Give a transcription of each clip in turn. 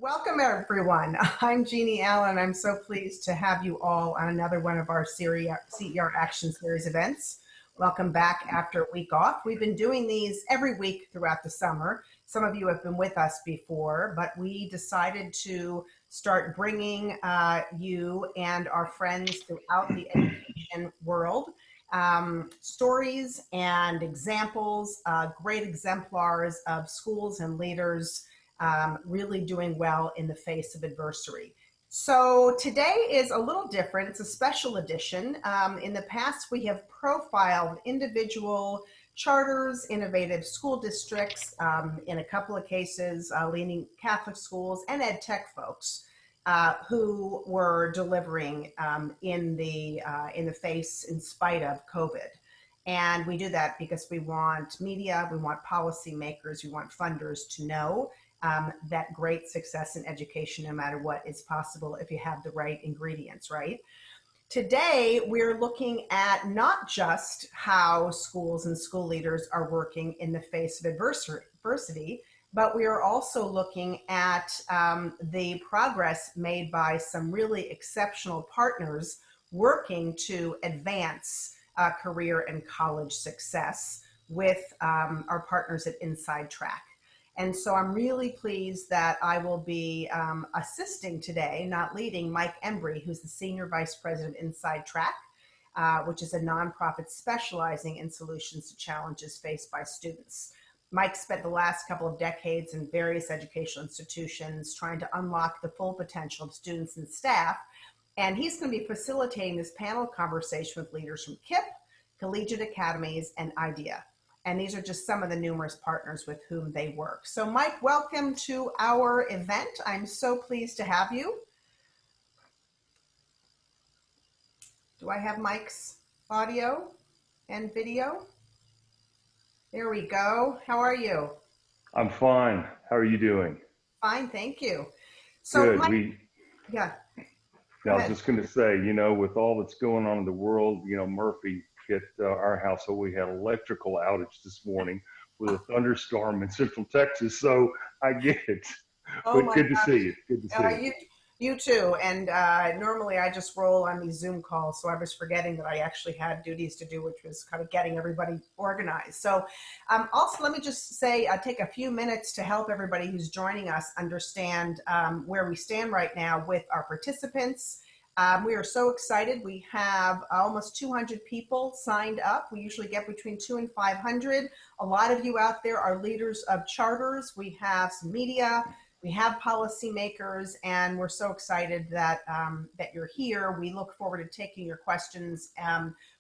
Welcome everyone. I'm Jeannie Allen. I'm so pleased to have you all on another one of our CER Action Series events. Welcome back after a week off. We've been doing these every week throughout the summer. Some of you have been with us before, but we decided to start bringing you and our friends throughout the education world stories and examples, great exemplars of schools and leaders really doing well in the face of adversity. So today is a little different. It's a special edition. In the past, we have profiled individual charters, innovative school districts, in a couple of cases, leading Catholic schools and ed tech folks who were delivering in the face, in spite of COVID. And we do that because we want media, we want policymakers, we want funders to know that great success in education, no matter what, is possible if you have the right ingredients, right? Today, we're looking at not just how schools and school leaders are working in the face of adversity, but we are also looking at the progress made by some really exceptional partners working to advance career and college success with our partners at InsideTrack. And so I'm really pleased that I will be assisting today, not leading, Mike Embry, who's the Senior Vice President of InsideTrack, which is a nonprofit specializing in solutions to challenges faced by students. Mike spent the last couple of decades in various educational institutions trying to unlock the full potential of students and staff. And he's going to be facilitating this panel conversation with leaders from KIPP, Collegiate Academies, and IDEA. And these are just some of the numerous partners with whom they work. So Mike, welcome to our event. I'm so pleased to have you. Do I have Mike's audio and video? There we go. How are you? I'm fine. How are you doing? Fine, thank you. So good. Mike, yeah. I was just going to say, you know, with all that's going on in the world, you know, Murphy hit our household. We had electrical outage this morning with a thunderstorm in Central Texas. So I get it. Oh, but good to see you. Good to see you. You too. And normally I just roll on these Zoom calls. So I was forgetting that I actually had duties to do, which was kind of getting everybody organized. So also, let me just say, take a few minutes to help everybody who's joining us understand where we stand right now with our participants. We are so excited. We have almost 200 people signed up. We usually get between 200 and 500. A lot of you out there are leaders of charters. We have some media. We have policymakers, and we're so excited that that you're here. We look forward to taking your questions.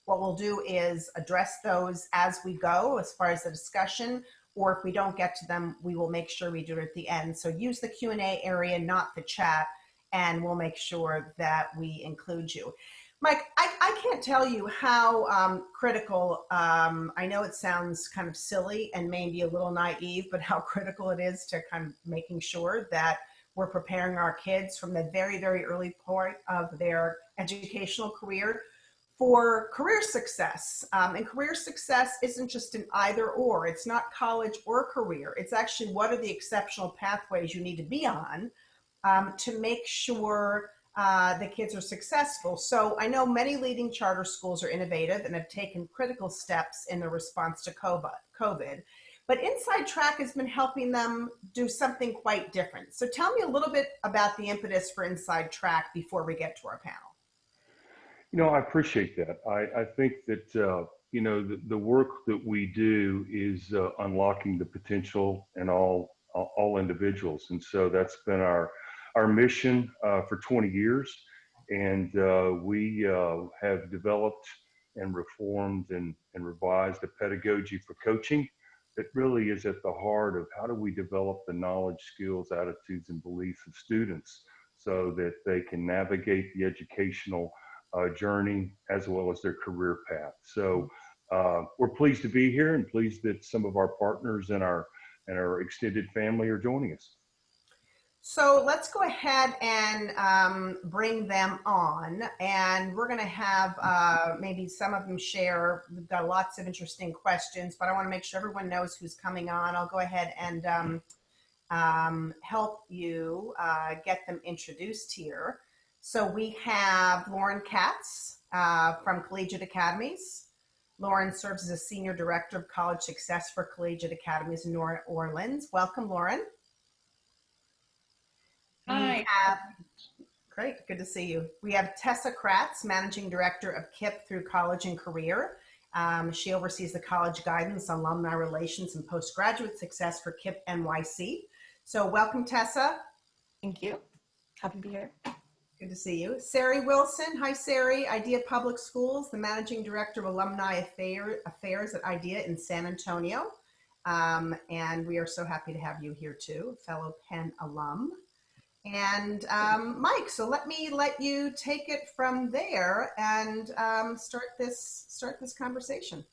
What we'll do is address those as we go as far as the discussion, or if we don't get to them, we will make sure we do it at the end. So use the Q&A area, not the chat, and we'll make sure that we include you. Mike, I can't tell you how critical, I know it sounds kind of silly and maybe a little naive, but how critical it is to kind of making sure that we're preparing our kids from the very, very early point of their educational career for career success. And career success isn't just an either or. It's not college or career. It's actually what are the exceptional pathways you need to be on to make sure the kids are successful. So I know many leading charter schools are innovative and have taken critical steps in the response to COVID, but InsideTrack has been helping them do something quite different. So tell me a little bit about the impetus for InsideTrack before we get to our panel. You know, I appreciate that. I think that, you know, the work that we do is unlocking the potential in all individuals. And so that's been our mission for 20 years, and we have developed and reformed and revised a pedagogy for coaching that really is at the heart of how do we develop the knowledge, skills, attitudes, and beliefs of students so that they can navigate the educational journey as well as their career path. So we're pleased to be here and pleased that some of our partners and our extended family are joining us. So let's go ahead and bring them on, and we're going to have maybe some of them share. We've got lots of interesting questions, but I want to make sure everyone knows who's coming on. I'll go ahead and help you get them introduced here. So we have Lauren Katz from Collegiate Academies. Lauren serves as a Senior Director of College Success for Collegiate Academies in New Orleans. Welcome, Lauren. Hi. Great, good to see you. We have Tessa Kratz, Managing Director of KIPP through College and Career. She oversees the college guidance, alumni relations, and postgraduate success for KIPP NYC. So welcome, Tessa. Thank you. Happy to be here. Good to see you. Sari Wilson. Hi, Sari. IDEA Public Schools, the Managing Director of Alumni Affairs at IDEA in San Antonio. And we are so happy to have you here too, fellow Penn alum. And Mike, so let you take it from there and start this conversation.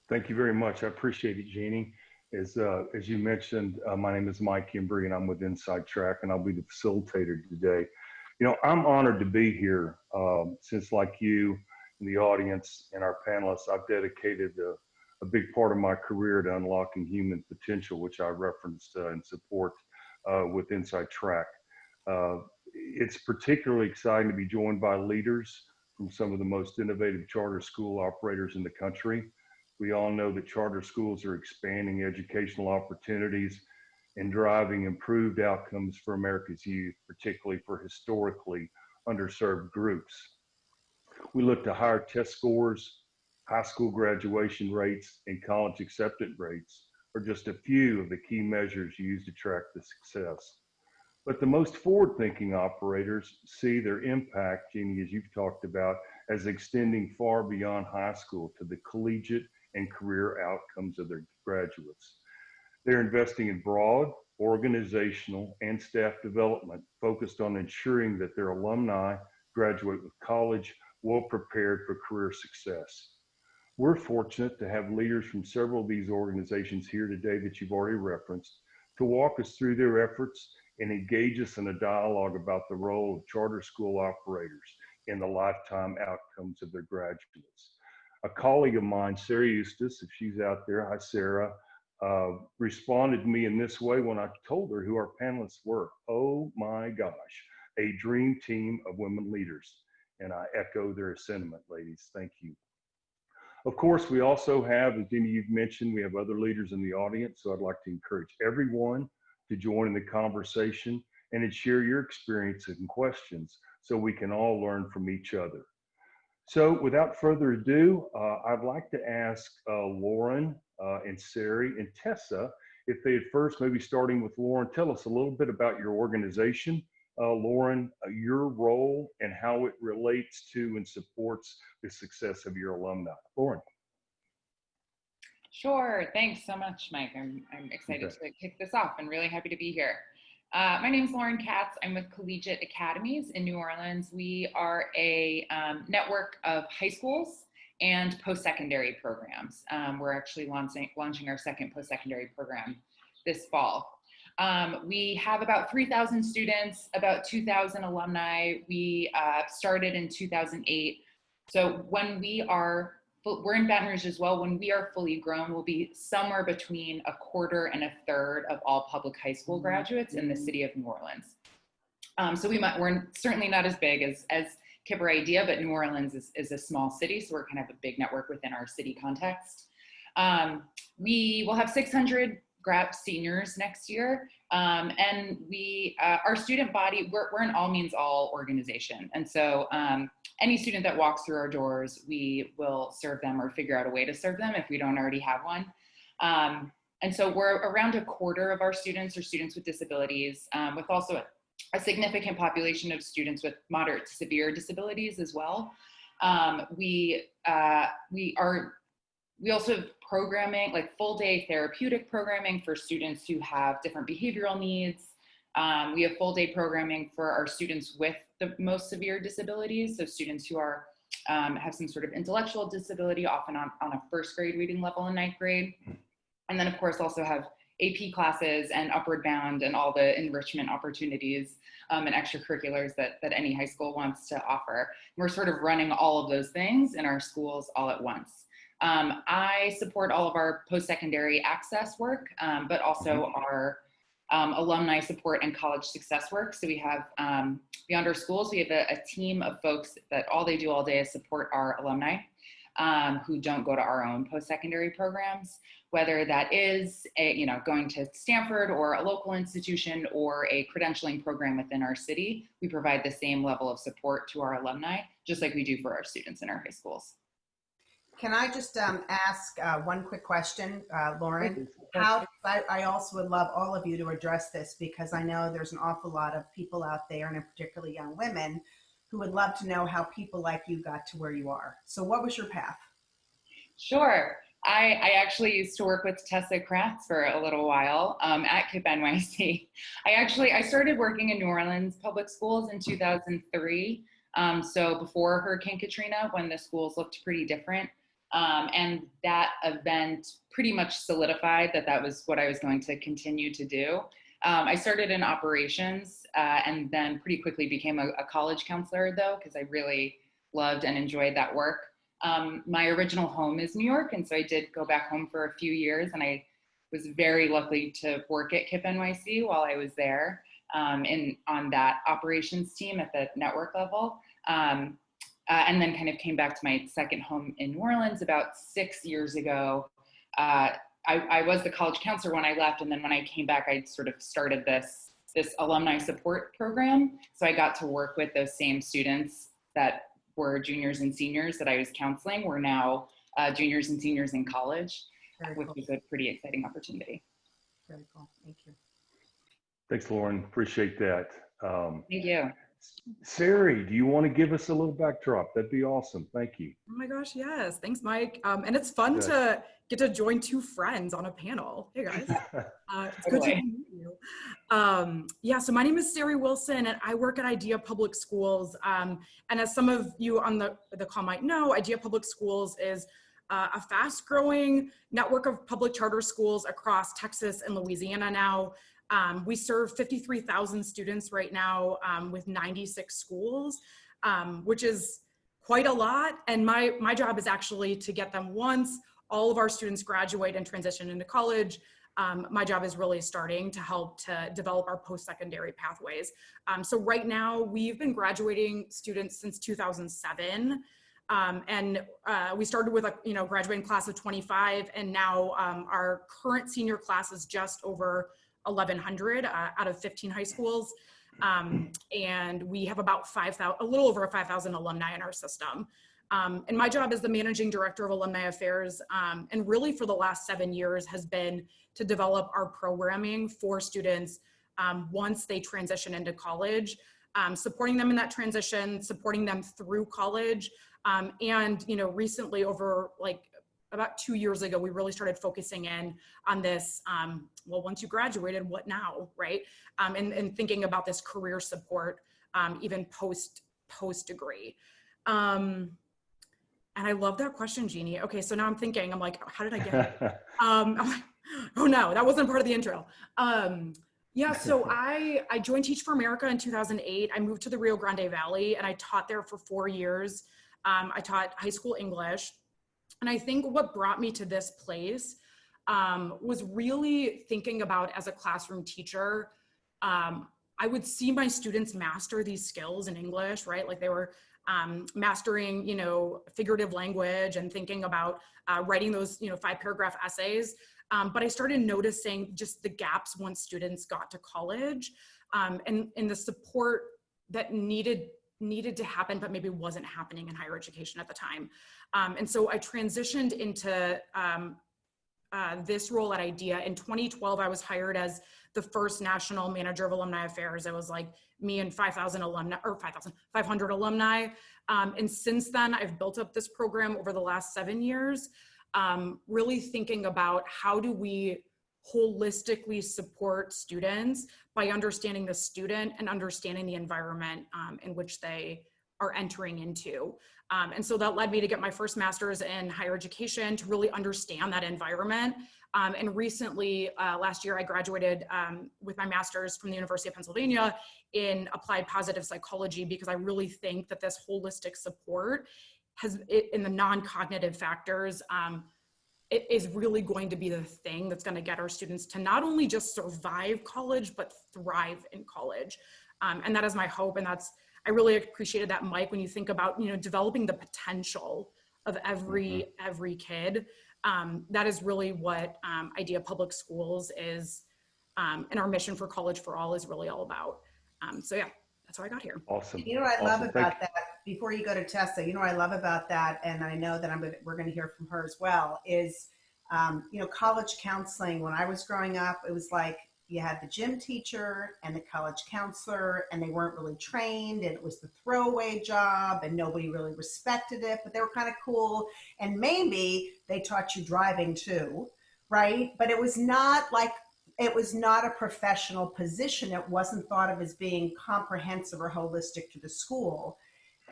Thank you very much. I appreciate it, Jeannie. As you mentioned, my name is Mike Embry, and I'm with InsideTrack, and I'll be the facilitator today. You know, I'm honored to be here since, like you in the audience and our panelists, I've dedicated a big part of my career to unlocking human potential, which I referenced in support with InsideTrack. It's particularly exciting to be joined by leaders from some of the most innovative charter school operators in the country. We all know that charter schools are expanding educational opportunities and driving improved outcomes for America's youth, particularly for historically underserved groups. We look to higher test scores, high school graduation rates, and college acceptance rates are just a few of the key measures used to track the success. But the most forward-thinking operators see their impact, Jeannie, as you've talked about, as extending far beyond high school to the collegiate and career outcomes of their graduates. They're investing in broad, organizational, and staff development focused on ensuring that their alumni graduate with college well prepared for career success. We're fortunate to have leaders from several of these organizations here today that you've already referenced to walk us through their efforts and engage us in a dialogue about the role of charter school operators in the lifetime outcomes of their graduates. A colleague of mine, Sarah Eustace, if she's out there, hi Sarah, responded to me in this way when I told her who our panelists were. Oh my gosh, a dream team of women leaders. And I echo their sentiment, ladies. Thank you. Of course, we also have, as Jeannie, you've mentioned, we have other leaders in the audience. So I'd like to encourage everyone to join in the conversation and share your experience and questions so we can all learn from each other. So without further ado, I'd like to ask Lauren and Sari and Tessa, if they'd first, maybe starting with Lauren, tell us a little bit about your organization. Lauren, your role and how it relates to and supports the success of your alumni. Lauren. Sure. Thanks so much, Mike. I'm excited to kick this off and really happy to be here. My name is Lauren Katz. I'm with Collegiate Academies in New Orleans. We are a network of high schools and post-secondary programs. We're actually launching our second post-secondary program this fall. We have about 3,000 students, about 2,000 alumni. We started in 2008. So when we're in Baton Rouge as well. When we are fully grown, we'll be somewhere between a quarter and a third of all public high school graduates in the city of New Orleans. So we're certainly not as big as KIPP or IDEA, but New Orleans is a small city, so we're kind of a big network within our city context. We will have 600 grad seniors next year, and our student body, we're an all means all organization, and so any student that walks through our doors, we will serve them or figure out a way to serve them if we don't already have one. And so we're around a quarter of our students are students with disabilities, with also a significant population of students with moderate to severe disabilities as well. We also have programming, like full day therapeutic programming for students who have different behavioral needs. We have full day programming for our students with the most severe disabilities. So students who are, have some sort of intellectual disability, often on a first grade reading level in ninth grade. And then of course also have AP classes and Upward Bound and all the enrichment opportunities and extracurriculars that any high school wants to offer. We're sort of running all of those things in our schools all at once. I support all of our post-secondary access work, but also our alumni support and college success work. So we have, beyond our schools, we have a team of folks that all they do all day is support our alumni who don't go to our own post-secondary programs, whether that is going to Stanford or a local institution or a credentialing program within our city. We provide the same level of support to our alumni, just like we do for our students in our high schools. Can I just ask one quick question, Lauren? I also would love all of you to address this, because I know there's an awful lot of people out there, and particularly young women, who would love to know how people like you got to where you are. So what was your path? Sure. I actually used to work with Tessa Kratz for a little while at KIPP NYC. I started working in New Orleans public schools in 2003. So before Hurricane Katrina, when the schools looked pretty different. And that event pretty much solidified that was what I was going to continue to do. I started in operations and then pretty quickly became a college counselor, though, because I really loved and enjoyed that work. My original home is New York, and so I did go back home for a few years, and I was very lucky to work at KIPP NYC while I was there on that operations team at the network level. And then kind of came back to my second home in New Orleans about 6 years ago. I was the college counselor when I left, and then when I came back, I sort of started this alumni support program. So I got to work with those same students that were juniors and seniors that I was counseling. We're now juniors and seniors in college, which was a pretty exciting opportunity. Very cool. Thank you. Thanks, Lauren. Appreciate that. Thank you. Sari, do you want to give us a little backdrop? That'd be awesome. Thank you. Oh my gosh, yes. Thanks, Mike. And it's fun to get to join two friends on a panel. Hey, guys. It's good to meet you. Yeah, so my name is Sari Wilson, and I work at IDEA Public Schools. And as some of you on the call might know, IDEA Public Schools is a fast-growing network of public charter schools across Texas and Louisiana now. We serve 53,000 students right now with 96 schools, which is quite a lot. And my job is actually to get them, once all of our students graduate and transition into college, my job is really starting to help to develop our post-secondary pathways. So right now we've been graduating students since 2007. And we started with a graduating class of 25, and now our current senior class is just over 1,100 out of 15 high schools. And we have about a little over 5,000 alumni in our system. And my job as the managing director of alumni affairs, and really for the last 7 years, has been to develop our programming for students once they transition into college, supporting them in that transition, supporting them through college. And recently, over about 2 years ago, we really started focusing in on this, well, once you graduated, what now, right? And thinking about this career support, even post-degree. And I love that question, Jeannie. Okay, so now I'm thinking, I'm like, how did I get it? I'm like, oh no, that wasn't part of the intro. Yeah, so I joined Teach for America in 2008. I moved to the Rio Grande Valley, and I taught there for 4 years. I taught high school English. And I think what brought me to this place was really thinking about, as a classroom teacher, I would see my students master these skills in English, right? Like they were mastering, figurative language and thinking about writing those, 5-paragraph essays. But I started noticing just the gaps once students got to college, and the support that needed to happen, but maybe wasn't happening in higher education at the time. And so I transitioned into this role at IDEA. In 2012, I was hired as the first national manager of alumni affairs. It was like me and 5,000 alumni, or 500 alumni. And since then, I've built up this program over the last 7 years, really thinking about how do we holistically support students by understanding the student and understanding the environment in which they are entering into. And so that led me to get my first master's in higher education to really understand that environment. And recently, last year, I graduated with my master's from the University of Pennsylvania in applied positive psychology, because I really think that this holistic support in the non-cognitive factors it is really going to be the thing that's going to get our students to not only just survive college, but thrive in college. And that is my hope. And I really appreciated that, Mike, when you think about, developing the potential of every kid. That is really what Idea Public Schools is, and our mission for College for All is really all about. So yeah, that's how I got here. Awesome. You know what I love Awesome. about that, before you go to Tessa, what I love about that, and I know that we're going to hear from her as well, is, college counseling. When I was growing up, it was like you had the gym teacher and the college counselor, and they weren't really trained, and it was the throwaway job, and nobody really respected it, but they were kind of cool. And maybe they taught you driving too, right? But it was not a professional position. It wasn't thought of as being comprehensive or holistic to the school.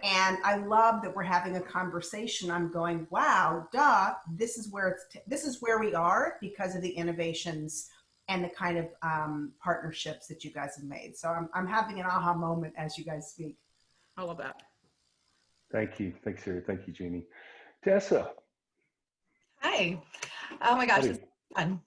And I love that we're having a conversation. I'm going, wow, duh, this is where we are because of the innovations and the kind of partnerships that you guys have made. So I'm having an aha moment as you guys speak. I love that. Thank you. Thanks, Sarah. Thank you, Jeannie. Tessa. Hi. Oh my gosh, this is fun.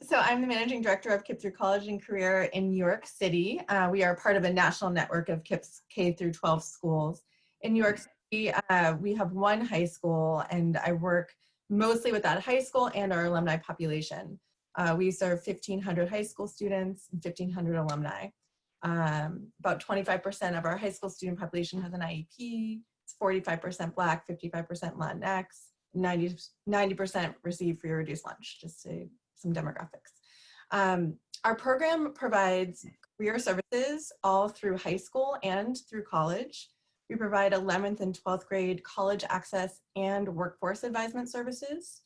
So I'm the managing director of KIPP through College and Career in New York City. We are part of a national network of KIPP's K through 12 schools. In New York City, we have one high school, and I work mostly with that high school and our alumni population. We serve 1,500 high school students and 1,500 alumni. About 25% of our high school student population has an IEP. It's 45% Black, 55% Latinx. 90% receive free or reduced lunch, just to some demographics. Our program provides career services all through high school and through college. We provide 11th and 12th grade college access and workforce advisement services.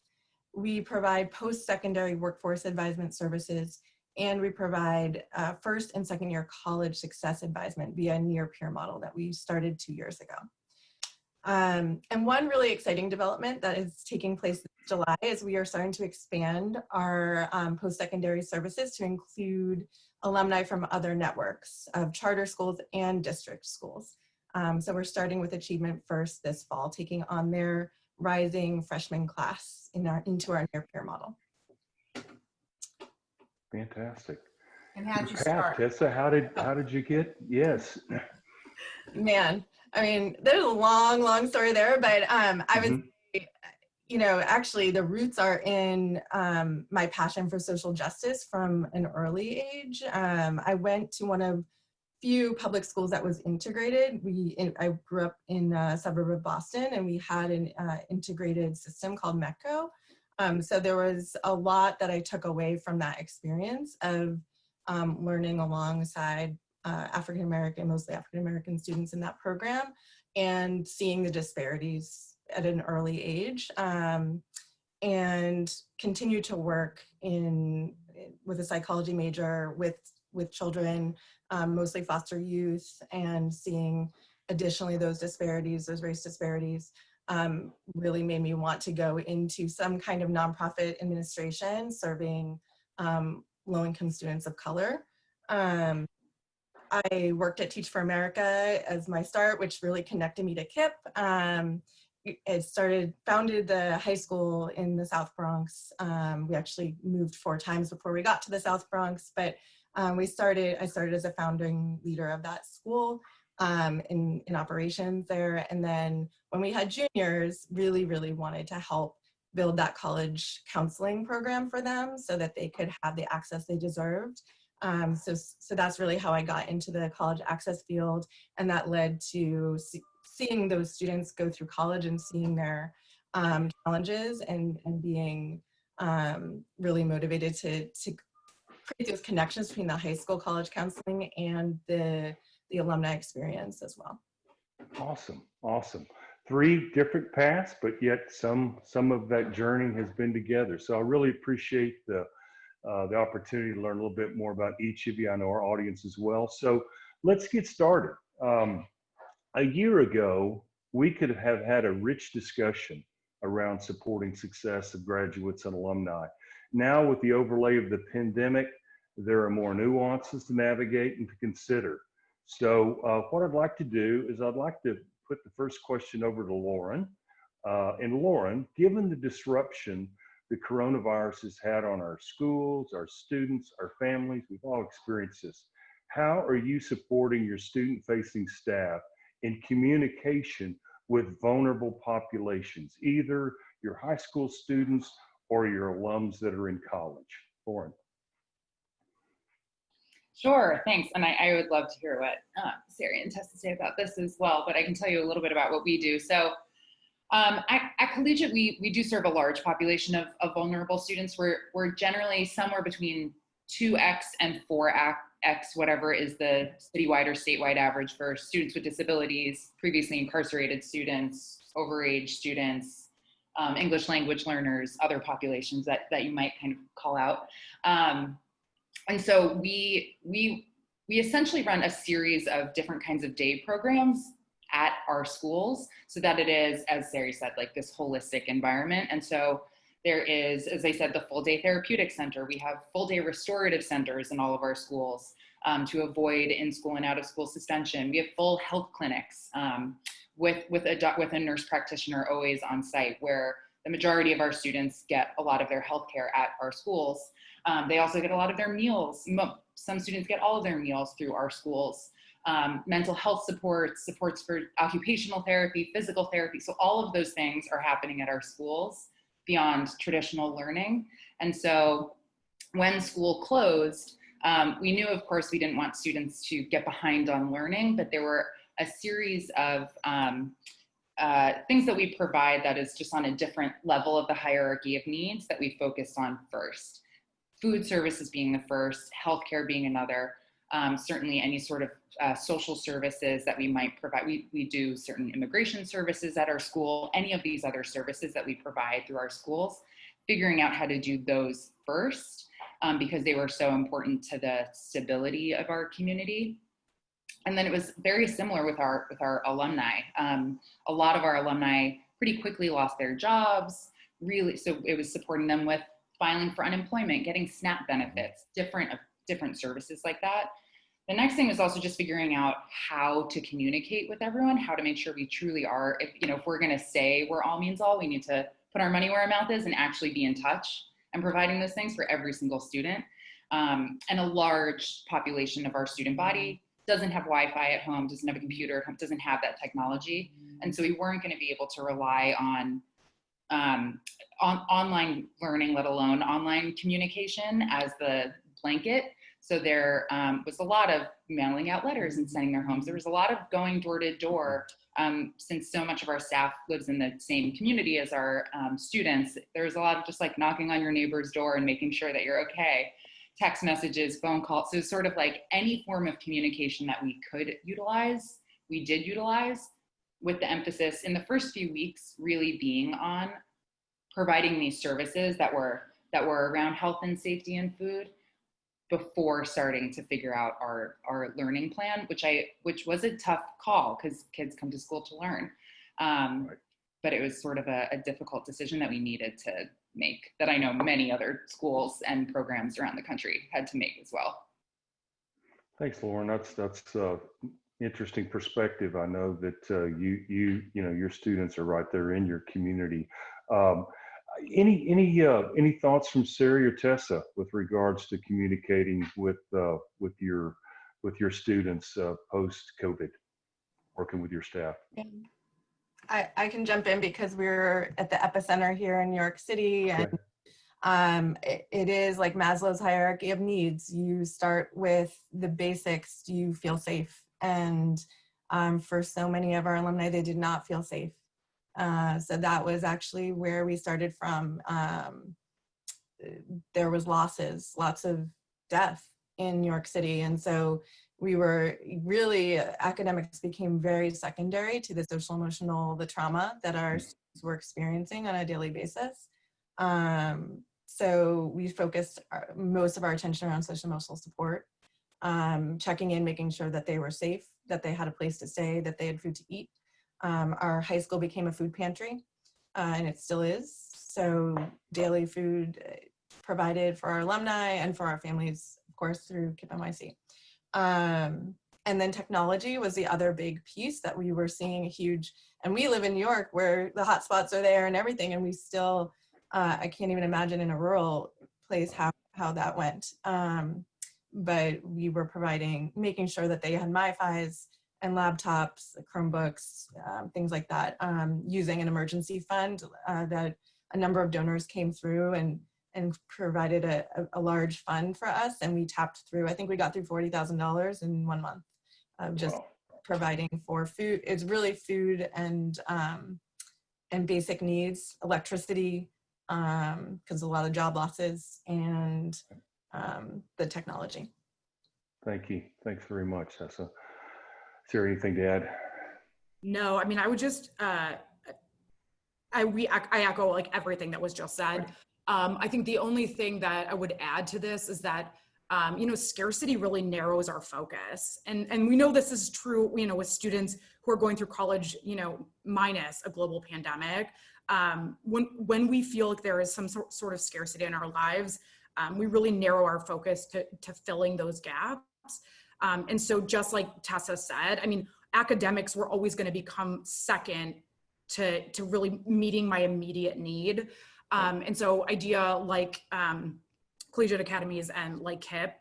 We provide post-secondary workforce advisement services, and we provide first and second year college success advisement via a near-peer model that we started 2 years ago. And one really exciting development that is taking place this July is we are starting to expand our post-secondary services to include alumni from other networks of charter schools and district schools. So we're starting with Achievement First this fall, taking on their rising freshman class into our near-peer model. Fantastic. And how'd you start? Tessa, how did you get? Yes. Man, I mean, there's a long story there, but I was, actually the roots are in my passion for social justice from an early age. I went to one of few public schools that was integrated. I grew up in a suburb of Boston, and we had an integrated system called METCO. So there was a lot that I took away from that experience of learning alongside mostly African-American students in that program, and seeing the disparities at an early age, and continue to work with a psychology major with children, mostly foster youth, and seeing additionally those race disparities, really made me want to go into some kind of nonprofit administration serving low-income students of color. I worked at Teach for America as my start, which really connected me to KIPP. Founded the high school in the South Bronx. We actually moved 4 times before we got to the South Bronx, but I started as a founding leader of that school in operations there. And then when we had juniors, really wanted to help build that college counseling program for them so that they could have the access they deserved. So that's really how I got into the college access field, and that led to seeing those students go through college and seeing their challenges and being really motivated to create those connections between the high school college counseling and the alumni experience as well. Awesome. 3 different paths, but yet some of that journey has been together. So I really appreciate the opportunity to learn a little bit more about each of you. I know our audience as well. So let's get started. A year ago, we could have had a rich discussion around supporting success of graduates and alumni. Now, with the overlay of the pandemic, there are more nuances to navigate and to consider. So what I'd like to do is I'd like to put the first question over to Lauren. And Lauren, given the disruption the coronavirus has had on our schools, our students, our families, we've all experienced this. How are you supporting your student-facing staff in communication with vulnerable populations, either your high school students or your alums that are in college? Lauren. Sure, thanks. And I would love to hear what Sari and Tessa say about this as well, but I can tell you a little bit about what we do. So at Collegiate, we do serve a large population of vulnerable students. We're generally somewhere between 2x and 4x, whatever is the citywide or statewide average for students with disabilities, previously incarcerated students, overage students, English language learners, other populations that you might kind of call out. And so we essentially run a series of different kinds of day programs at our schools so that it is, as Sari said, like this holistic environment. And so there is, as I said, the full day therapeutic center. We have full day restorative centers in all of our schools to avoid in-school and out-of-school suspension. We have full health clinics with a nurse practitioner always on site, where the majority of our students get a lot of their health care at our schools. They also get a lot of their meals. Some students get all of their meals through our schools. Mental health supports for occupational therapy, physical therapy. So all of those things are happening at our schools beyond traditional learning. And so when school closed, we knew, of course, we didn't want students to get behind on learning, but there were a series of things that we provide that is just on a different level of the hierarchy of needs that we focused on first. Food services being the first, healthcare being another, certainly any sort of social services that we might provide. We do certain immigration services at our school, any of these other services that we provide through our schools, figuring out how to do those first because they were so important to the stability of our community. And then it was very similar with our alumni. A lot of our alumni pretty quickly lost their jobs, really, so it was supporting them with filing for unemployment, getting SNAP benefits, different services like that. The next thing is also just figuring out how to communicate with everyone, how to make sure we truly are, if we're gonna say we're all means all, we need to put our money where our mouth is and actually be in touch and providing those things for every single student. And a large population of our student body doesn't have Wi-Fi at home, doesn't have a computer, doesn't have that technology. And so we weren't gonna be able to rely on online learning, let alone online communication as the blanket. So there was a lot of mailing out letters and sending their homes. There was a lot of going door to door. Since so much of our staff lives in the same community as our students, there was a lot of just like knocking on your neighbor's door and making sure that you're okay. Text messages, phone calls. So sort of like any form of communication that we could utilize, we did utilize, with the emphasis in the first few weeks really being on providing these services that were around health and safety and food before starting to figure out our learning plan, which was a tough call because kids come to school to learn. But it was sort of a difficult decision that we needed to make, that I know many other schools and programs around the country had to make as well. Thanks, Lauren. That's interesting perspective. I know that your students are right there in your community. Any thoughts from Sari or Tessa with regards to communicating with your students post-COVID, working with your staff? I can jump in because we're at the epicenter here in New York City, and it is like Maslow's hierarchy of needs. You start with the basics. Do you feel safe? And for so many of our alumni, they did not feel safe. So that was actually where we started from. There was lots of death in New York City. And so we were really, academics became very secondary to the social emotional, the trauma that our students were experiencing on a daily basis. So we focused most of our attention around social emotional support, checking in, making sure that they were safe, that they had a place to stay, that they had food to eat. Our high school became a food pantry, and it still is. So daily food provided for our alumni and for our families, of course, through KIPP NYC. And then technology was the other big piece that we were seeing a huge, and we live in New York where the hotspots are there and everything, and we still, I can't even imagine in a rural place how that went. But we were making sure that they had MiFis and laptops, Chromebooks, things like that, using an emergency fund that a number of donors came through and provided a large fund for us. And we tapped through, I think we got through $40,000 in 1 month of just providing for food. It's really food and basic needs, electricity, because a lot of job losses, and the technology. Thank you. Thanks very much, Tessa. Is there anything to add? No, I mean, I would just, I echo like everything that was just said. I think the only thing that I would add to this is that, you know, scarcity really narrows our focus. And we know this is true, you know, with students who are going through college, you know, minus a global pandemic. When we feel like there is some sort of scarcity in our lives, we really narrow our focus to filling those gaps. And so just like Tessa said, I mean, academics were always going to become second to really meeting my immediate need. And so idea like Collegiate Academies and like KIPP,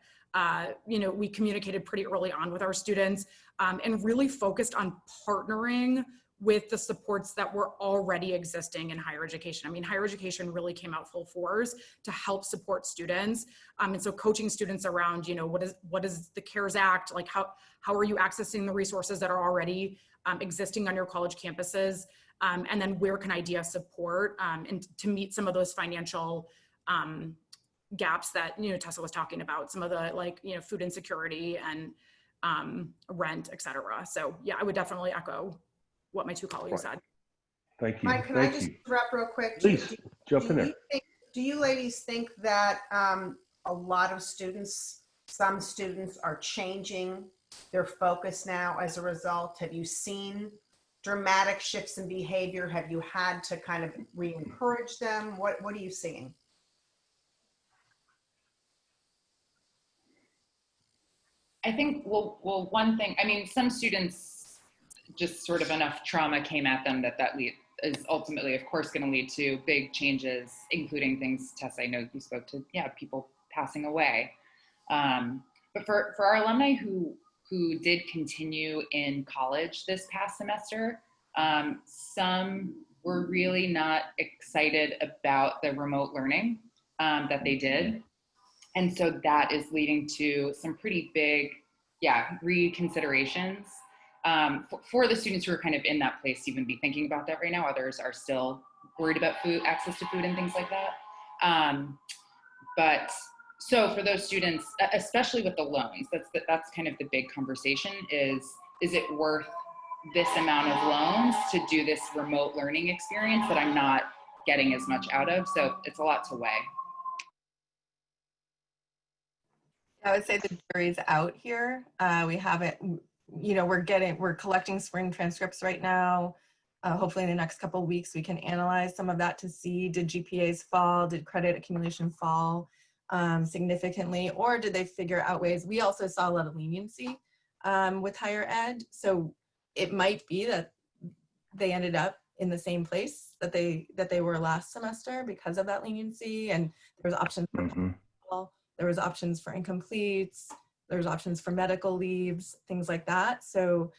you know, we communicated pretty early on with our students and really focused on partnering with the supports that were already existing in higher education. I mean, higher education really came out full force to help support students. And so coaching students around, you know, what is the CARES Act? Like how are you accessing the resources that are already existing on your college campuses? And then where can IDEA support and to meet some of those financial gaps that, you know, Tessa was talking about, some of the like, you know, food insecurity and rent, et cetera. So yeah, I would definitely echo what my two colleagues said. Thank you. Mike, can I just interrupt real quick? Please, jump in there. Do you ladies think that a lot of students, some students are changing their focus now as a result? Have you seen dramatic shifts in behavior? Have you had to kind of re-encourage them? What are you seeing? I think, well, one thing, I mean, some students just sort of enough trauma came at them that is ultimately, of course, going to lead to big changes, including things, Tessa, I know you spoke to, people passing away. But for our alumni who did continue in college this past semester, some were really not excited about the remote learning that they did. And so that is leading to some pretty big, reconsiderations. For the students who are kind of in that place to even be thinking about that right now. Others are still worried about access to food and things like that. But so for those students, especially with the loans, that's kind of the big conversation is it worth this amount of loans to do this remote learning experience that I'm not getting as much out of? So it's a lot to weigh. I would say the jury's out here. We haven't, you know, we're collecting spring transcripts right now. Hopefully in the next couple of weeks, we can analyze some of that to see, did GPAs fall? Did credit accumulation fall significantly? Or did they figure out ways? We also saw a lot of leniency with higher ed. So it might be that they ended up in the same place that they were last semester because of that leniency. And there was options for there was options for incompletes, there's options for medical leaves, things like that. So,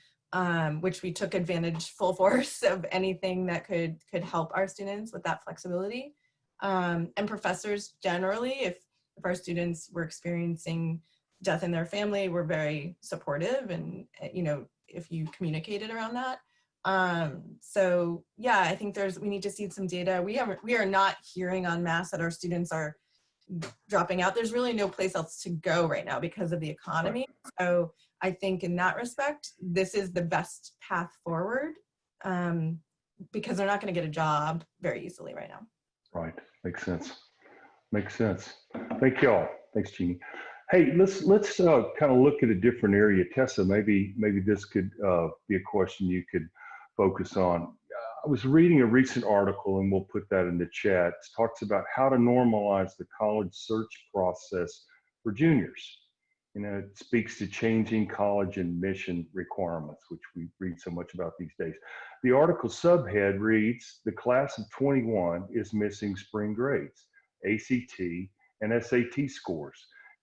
which we took advantage full force of anything that could help our students with that flexibility. And professors generally, if our students were experiencing death in their family, were very supportive, and you know, if you communicated around that. So yeah, I think we need to see some data. We are not hearing en masse that our students are dropping out. There's really no place else to go right now because of the economy. So I think in that respect, this is the best path forward because they're not going to get a job very easily right now. Right. Makes sense. Makes sense. Thank you all. Thanks, Jeannie. Hey, let's kind of look at a different area. Tessa, maybe this could be a question you could focus on. I was reading a recent article, and we'll put that in the chat. It talks about how to normalize the college search process for juniors. You know, it speaks to changing college admission requirements, which we read so much about these days. The article subhead reads, the class of 21 is missing spring grades, ACT and SAT scores,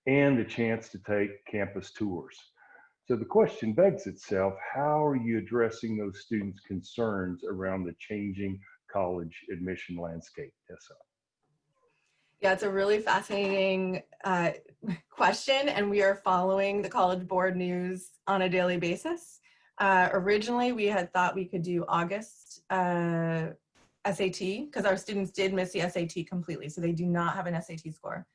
and the chance to take campus tours. So the question begs itself, how are you addressing those students' concerns around the changing college admission landscape, Tessa? Yeah, it's a really fascinating question, and we are following the College Board news on a daily basis. Originally, we had thought we could do August SAT, because our students did miss the SAT completely, so they do not have an SAT score.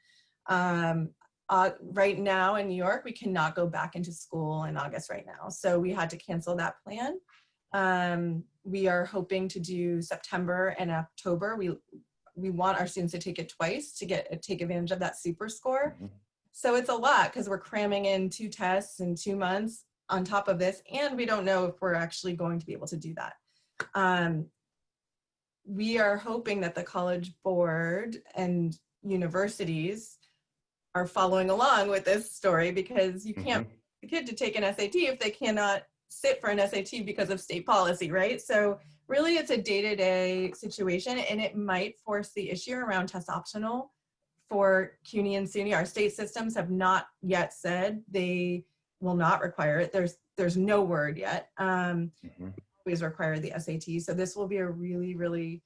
Right now in New York, we cannot go back into school in August right now, so we had to cancel that plan. We are hoping to do September and October. We want our students to take it twice to take advantage of that super score. Mm-hmm. So it's a lot because we're cramming in 2 tests in 2 months on top of this, and we don't know if we're actually going to be able to do that. We are hoping that the College Board and universities are following along with this story, because you can't get a kid to take an SAT if they cannot sit for an SAT because of state policy, right? So really it's a day-to-day situation, and it might force the issue around test optional for CUNY and SUNY. Our state systems have not yet said they will not require it. There's no word yet. Always require the SAT. So this will be a really, really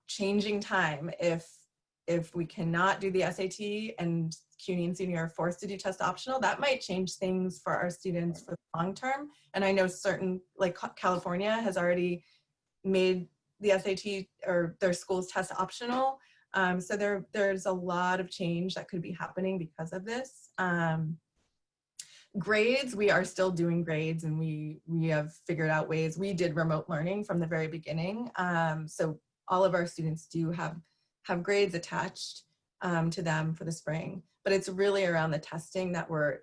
changing time if we cannot do the SAT and CUNY and SUNY are forced to do test optional. That might change things for our students for the long term. And I know certain, like California has already made the SAT or their schools test optional. So there's a lot of change that could be happening because of this. Grades, we are still doing grades, and we have figured out ways. We did remote learning from the very beginning. So all of our students do have grades attached to them for the spring, but it's really around the testing that we're,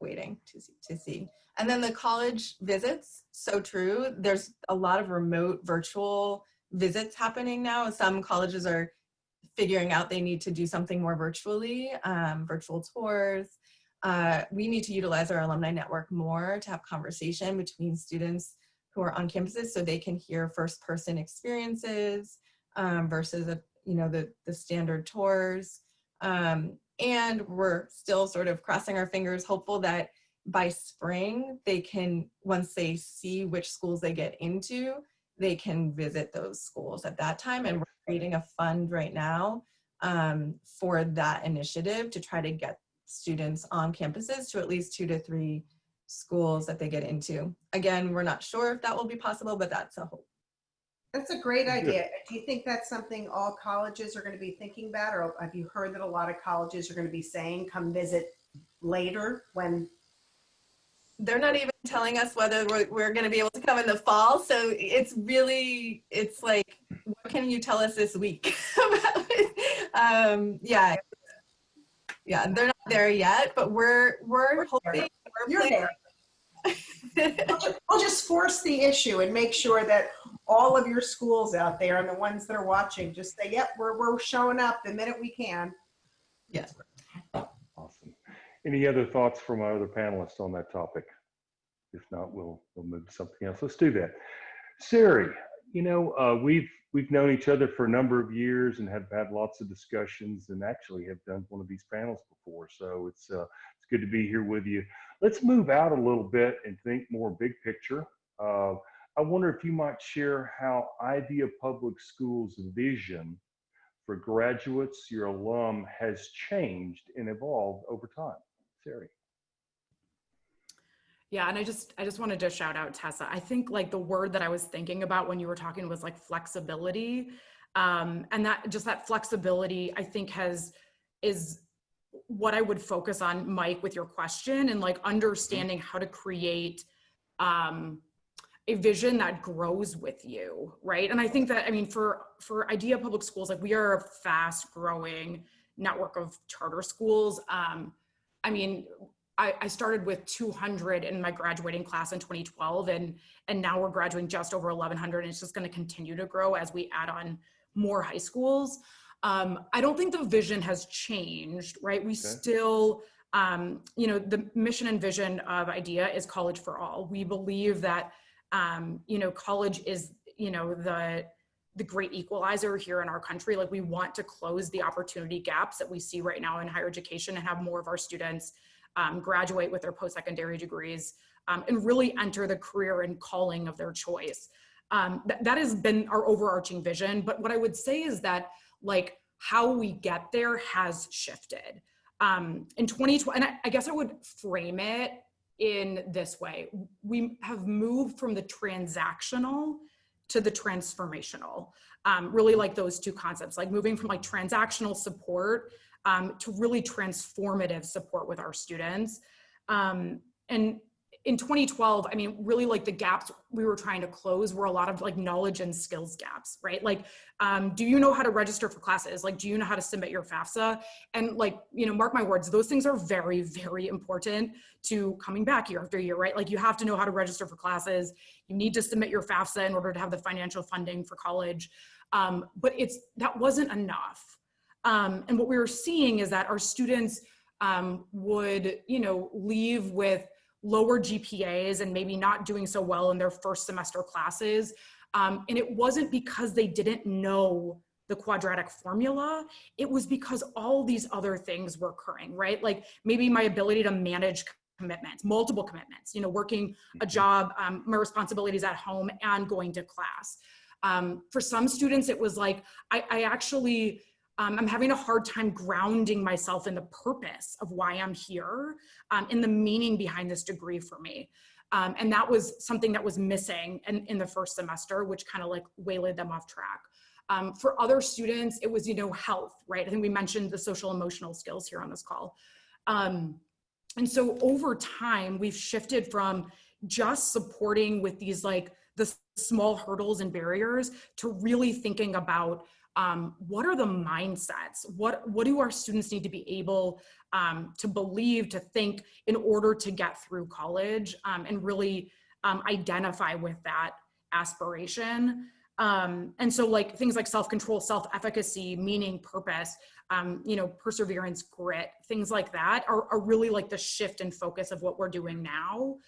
waiting to see. And then the college visits, so true. There's a lot of remote virtual visits happening now. Some colleges are figuring out they need to do something more virtually, virtual tours. We need to utilize our alumni network more to have conversation between students who are on campuses so they can hear first-person experiences versus the standard tours. And we're still sort of crossing our fingers, hopeful that by spring they can, once they see which schools they get into, they can visit those schools at that time. And we're creating a fund right now for that initiative to try to get students on campuses to at least 2 to 3 schools that they get into. Again, we're not sure if that will be possible, but that's a hope. That's a great idea. Do you think that's something all colleges are going to be thinking about, or have you heard that a lot of colleges are going to be saying, come visit later when? They're not even telling us whether we're going to be able to come in the fall. So it's like, what can you tell us this week about it? Yeah, they're not there yet, but we're hoping. You're there. We'll just force the issue and make sure that all of your schools out there and the ones that are watching just say, yep, we're showing up the minute we can. Yes. Awesome. Any other thoughts from our other panelists on that topic? If not, we'll move to something else. Let's do that. Sari, we've known each other for a number of years and have had lots of discussions, and actually have done one of these panels before. So it's good to be here with you. Let's move out a little bit and think more big picture. I wonder if you might share how Idea Public Schools' vision for graduates, your alum, has changed and evolved over time. Sari. Yeah, and I just wanted to shout out Tessa. I think like the word that I was thinking about when you were talking was like flexibility. And that flexibility, I think is what I would focus on, Mike, with your question, and like understanding how to create a vision that grows with you, right? And I think that, for Idea Public Schools, like we are a fast growing network of charter schools. I started with 200 in my graduating class in 2012, and now we're graduating just over 1,100, and it's just going to continue to grow as we add on more high schools. I don't think the vision has changed, right? We still You know, the mission and vision of IDEA is college for all. We believe that, you know, college is, you know, the great equalizer here in our country. Like, we want to close the opportunity gaps that we see right now in higher education and have more of our students graduate with their post-secondary degrees and really enter the career and calling of their choice. That has been our overarching vision. But what I would say is that, like, how we get there has shifted. In 2020, and I guess I would frame it in this way. We have moved from the transactional to the transformational, really like those two concepts, like moving from like transactional support to really transformative support with our students. And in 2012, I mean, really like the gaps we were trying to close were a lot of like knowledge and skills gaps, right? Like, do you know how to register for classes? Like, do you know how to submit your FAFSA? And like, you know, mark my words, those things are very, very important to coming back year after year, right? Like, you have to know how to register for classes. You need to submit your FAFSA in order to have the financial funding for college. But that wasn't enough. And what we were seeing is that our students would, you know, leave with lower GPAs and maybe not doing so well in their first semester classes. And it wasn't because they didn't know the quadratic formula. It was because all these other things were occurring, right? Like maybe my ability to manage commitments, multiple commitments, you know, working a job, my responsibilities at home and going to class. For some students, it was like, I actually, I'm having a hard time grounding myself in the purpose of why I'm here, in the meaning behind this degree for me. And that was something that was missing in the first semester, which kind of like waylaid them off track. For other students, it was, you know, health, right? I think we mentioned the social emotional skills here on this call. And so over time, we've shifted from just supporting with these like the small hurdles and barriers to really thinking about what are the mindsets? What do our students need to be able to believe, to think in order to get through college and really identify with that aspiration. And so like things like self-control, self-efficacy, meaning, purpose, you know, perseverance, grit, things like that are really like the shift and focus of what we're doing now.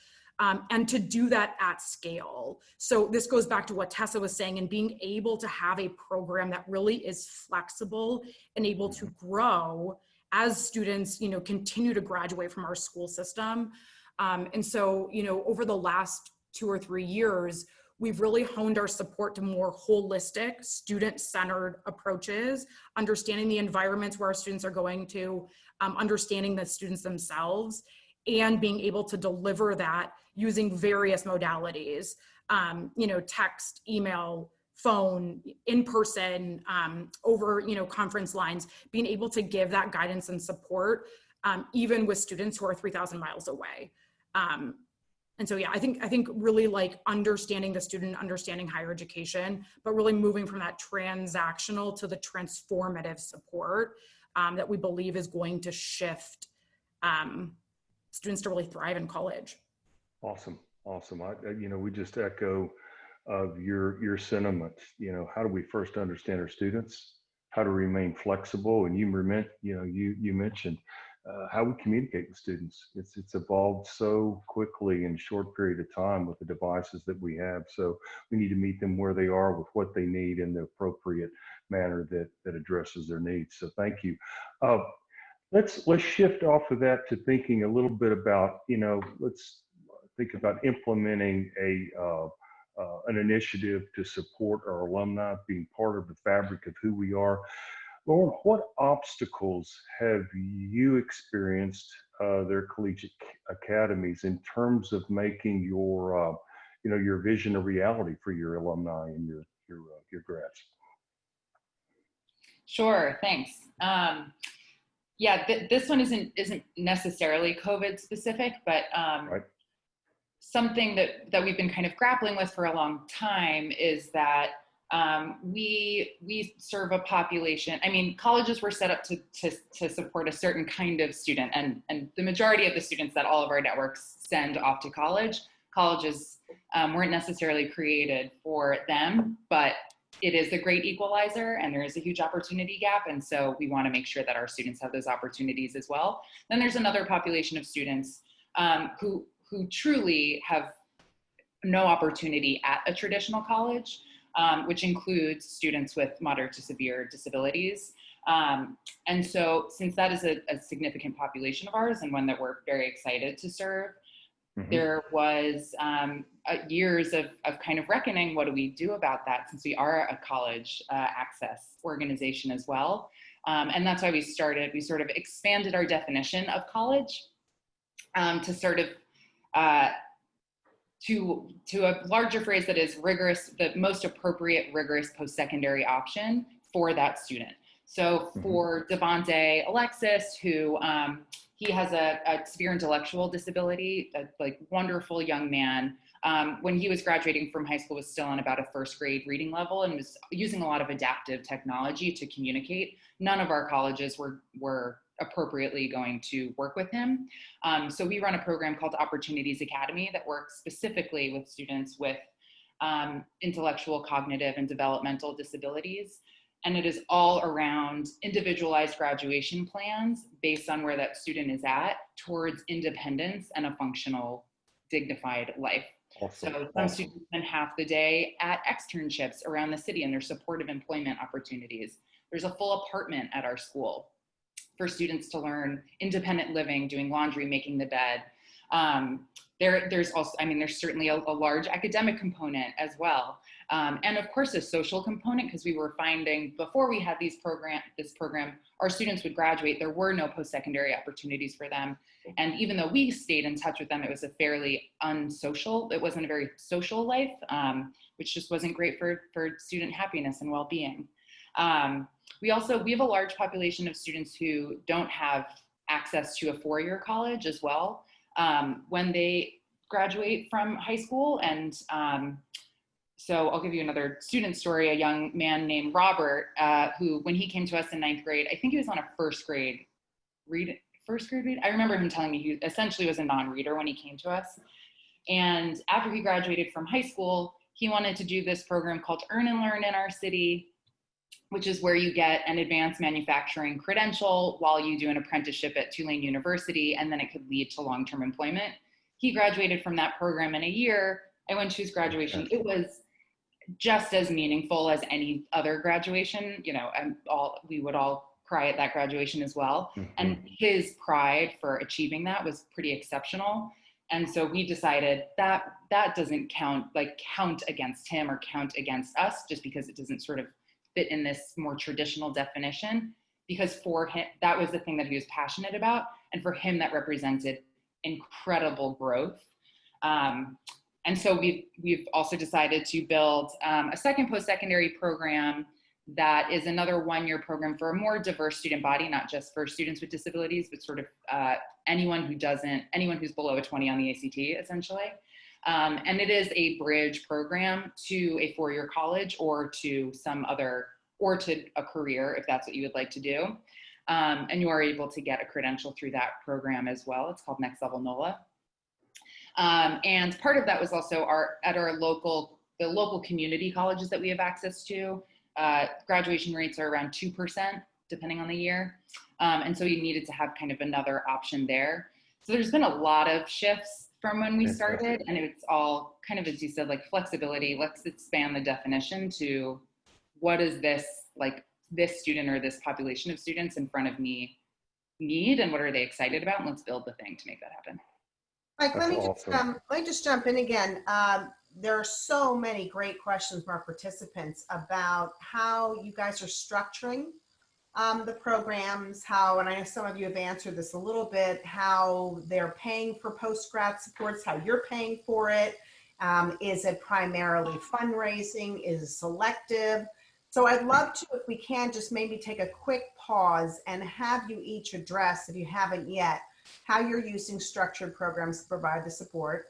And to do that at scale. So this goes back to what Tessa was saying, and being able to have a program that really is flexible and able to grow as students, you know, continue to graduate from our school system. And so, you know, over the last 2 or 3 years, we've really honed our support to more holistic, student-centered approaches, understanding the environments where our students are going to, understanding the students themselves, and being able to deliver that using various modalities, you know, text, email, phone, in person, over, you know, conference lines, being able to give that guidance and support, even with students who are 3,000 miles away. And so, yeah, I think really like understanding the student, understanding higher education, but really moving from that transactional to the transformative support that we believe is going to shift students to really thrive in college. Awesome. You know, we just echo of your sentiments. You know, how do we first understand our students? How to remain flexible? And you mentioned how we communicate with students. It's evolved so quickly in a short period of time with the devices that we have. So we need to meet them where they are with what they need in the appropriate manner that addresses their needs. So thank you. Let's shift off of that to thinking a little bit about, you know, let's think about implementing an initiative to support our alumni, being part of the fabric of who we are. Lauren, what obstacles have you experienced their collegiate academies in terms of making your, you know, your vision a reality for your alumni and your grads? Sure, thanks. Yeah, this one isn't necessarily COVID specific, but Right. Something that we've been kind of grappling with for a long time is that we serve a population. I mean, colleges were set up to support a certain kind of student, and the majority of the students that all of our networks send off to colleges weren't necessarily created for them, but it is a great equalizer, and there is a huge opportunity gap. And so we want to make sure that our students have those opportunities as well. Then there's another population of students who truly have no opportunity at a traditional college, which includes students with moderate to severe disabilities. And so since that is a significant population of ours and one that we're very excited to serve, there was years of kind of reckoning, what do we do about that, since we are a college access organization as well. And that's why we sort of expanded our definition of college to sort of to a larger phrase that is rigorous, the most appropriate rigorous post-secondary option for that student. So for Devonte Alexis, who he has a severe intellectual disability, a wonderful young man. When he was graduating from high school, was still on about a first grade reading level and was using a lot of adaptive technology to communicate. None of our colleges were appropriately going to work with him. So we run a program called Opportunities Academy that works specifically with students with intellectual, cognitive, and developmental disabilities. And it is all around individualized graduation plans based on where that student is at towards independence and a functional, dignified life. Awesome. So some students spend half the day at externships around the city and their supportive employment opportunities. There's a full apartment at our school for students to learn independent living, doing laundry, making the bed. There's also, there's certainly a large academic component as well. And of course a social component, because we were finding before we had this program, our students would graduate, there were no post-secondary opportunities for them. And even though we stayed in touch with them, it was a fairly unsocial, it wasn't a very social life, which just wasn't great for student happiness and well-being. We have a large population of students who don't have access to a four-year college as well when they graduate from high school. And so I'll give you another student story, a young man named Robert, who when he came to us in 9th grade, I think he was on a first grade read. I remember him telling me he essentially was a non-reader when he came to us. And after he graduated from high school, he wanted to do this program called Earn and Learn in our city, which is where you get an advanced manufacturing credential while you do an apprenticeship at Tulane University, and then it could lead to long-term employment. He graduated from that program in a year. I went to his graduation. It was just as meaningful as any other graduation, and we would all cry at that graduation as well. And his pride for achieving that was pretty exceptional. And so we decided that doesn't count against him or count against us, just because it doesn't sort of fit in this more traditional definition, because for him, that was the thing that he was passionate about. And for him, that represented incredible growth. And so we've also decided to build a second post-secondary program that is another one-year program for a more diverse student body, not just for students with disabilities, but sort of anyone who's below a 20 on the ACT, essentially. And it is a bridge program to a four-year college or to a career, if that's what you would like to do. And you are able to get a credential through that program as well. It's called Next Level NOLA. And part of that was also the local community colleges that we have access to. Graduation rates are around 2%, depending on the year. And so we needed to have kind of another option there. So there's been a lot of shifts from when we started, and it's all kind of, as you said, like flexibility. Let's expand the definition to what is this student or this population of students in front of me need, and what are they excited about, and let's build the thing to make that happen. Mike, let me just jump in again. There are so many great questions from our participants about how you guys are structuring the programs, and I know some of you have answered this a little bit, how they're paying for post-grad supports, how you're paying for it. Is it primarily fundraising? Is it selective? So I'd love to, if we can, just maybe take a quick pause and have you each address, if you haven't yet, how you're using structured programs to provide the support.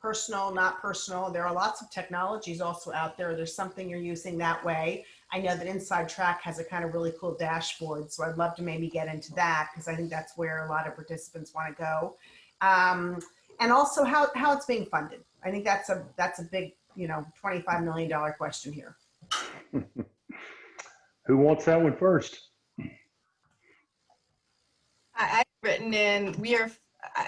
Personal, not personal. There are lots of technologies also out there. There's something you're using that way. I know that InsideTrack has a kind of really cool dashboard, so I'd love to maybe get into that, because I think that's where a lot of participants want to go. And also how it's being funded. I think that's a big, $25 million question here. Who wants that one first? I've written in,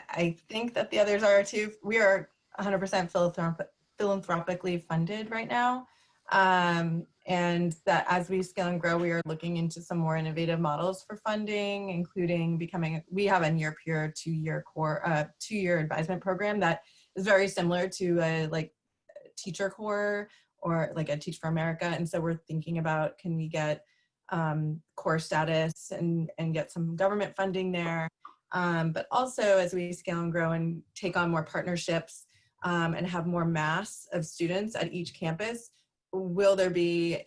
I think that the others are too, we are 100% philanthropically funded right now. And that as we scale and grow, we are looking into some more innovative models for funding, including we have a near peer 2-year advisement program that is very similar to a teacher core or like a Teach for America. And so we're thinking about, can we get core status and get some government funding there. But also as we scale and grow and take on more partnerships and have more mass of students at each campus, will there be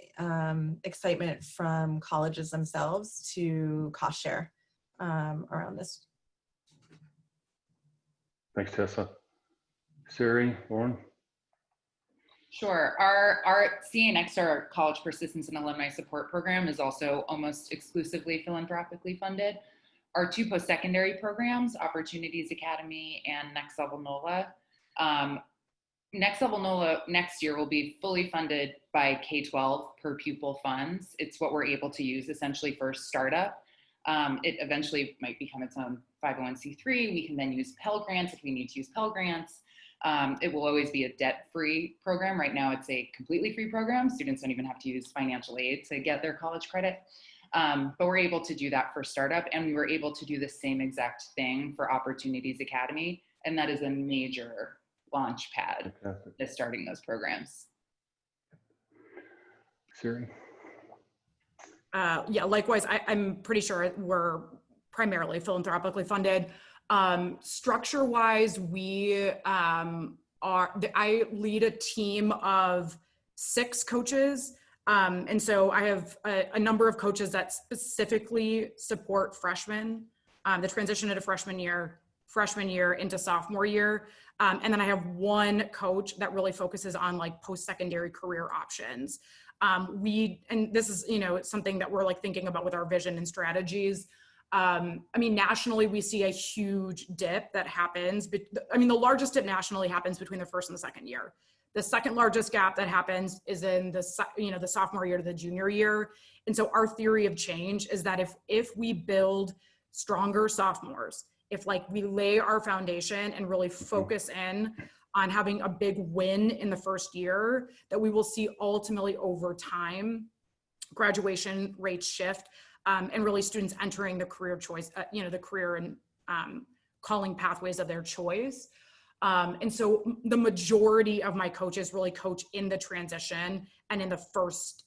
excitement from colleges themselves to cost share around this? Thanks, Tessa. Siri, Lauren? Sure. Our CNX, our College Persistence and Alumni Support Program, is also almost exclusively philanthropically funded. Our 2 post-secondary programs, Opportunities Academy and Next Level NOLA. Next Level NOLA next year will be fully funded by K-12 per pupil funds. It's what we're able to use essentially for startup. It eventually might become its own 501c3. We can then use Pell Grants if we need to use Pell Grants. It will always be a debt-free program. Right now, it's a completely free program. Students don't even have to use financial aid to get their college credit. But we're able to do that for startup, and we were able to do the same exact thing for Opportunities Academy, and that is a major launch pad to starting those programs. Siri? Yeah, likewise, I'm pretty sure we're primarily philanthropically funded. Structure-wise, I lead a team of 6 coaches. And so I have a number of coaches that specifically support freshmen, the transition into freshman year into sophomore year. And then I have 1 coach that really focuses on like post-secondary career options. And this is, something that we're like thinking about with our vision and strategies. I mean, nationally, we see a huge dip that happens. But I mean, the largest dip nationally happens between the first and the second year. The second largest gap that happens is in the sophomore year to the junior year. And so our theory of change is that if we build stronger sophomores, if like we lay our foundation and really focus in on having a big win in the first year, that we will see ultimately over time graduation rates shift and really students entering the career choice, the career and calling pathways of their choice. And so the majority of my coaches really coach in the transition and in the first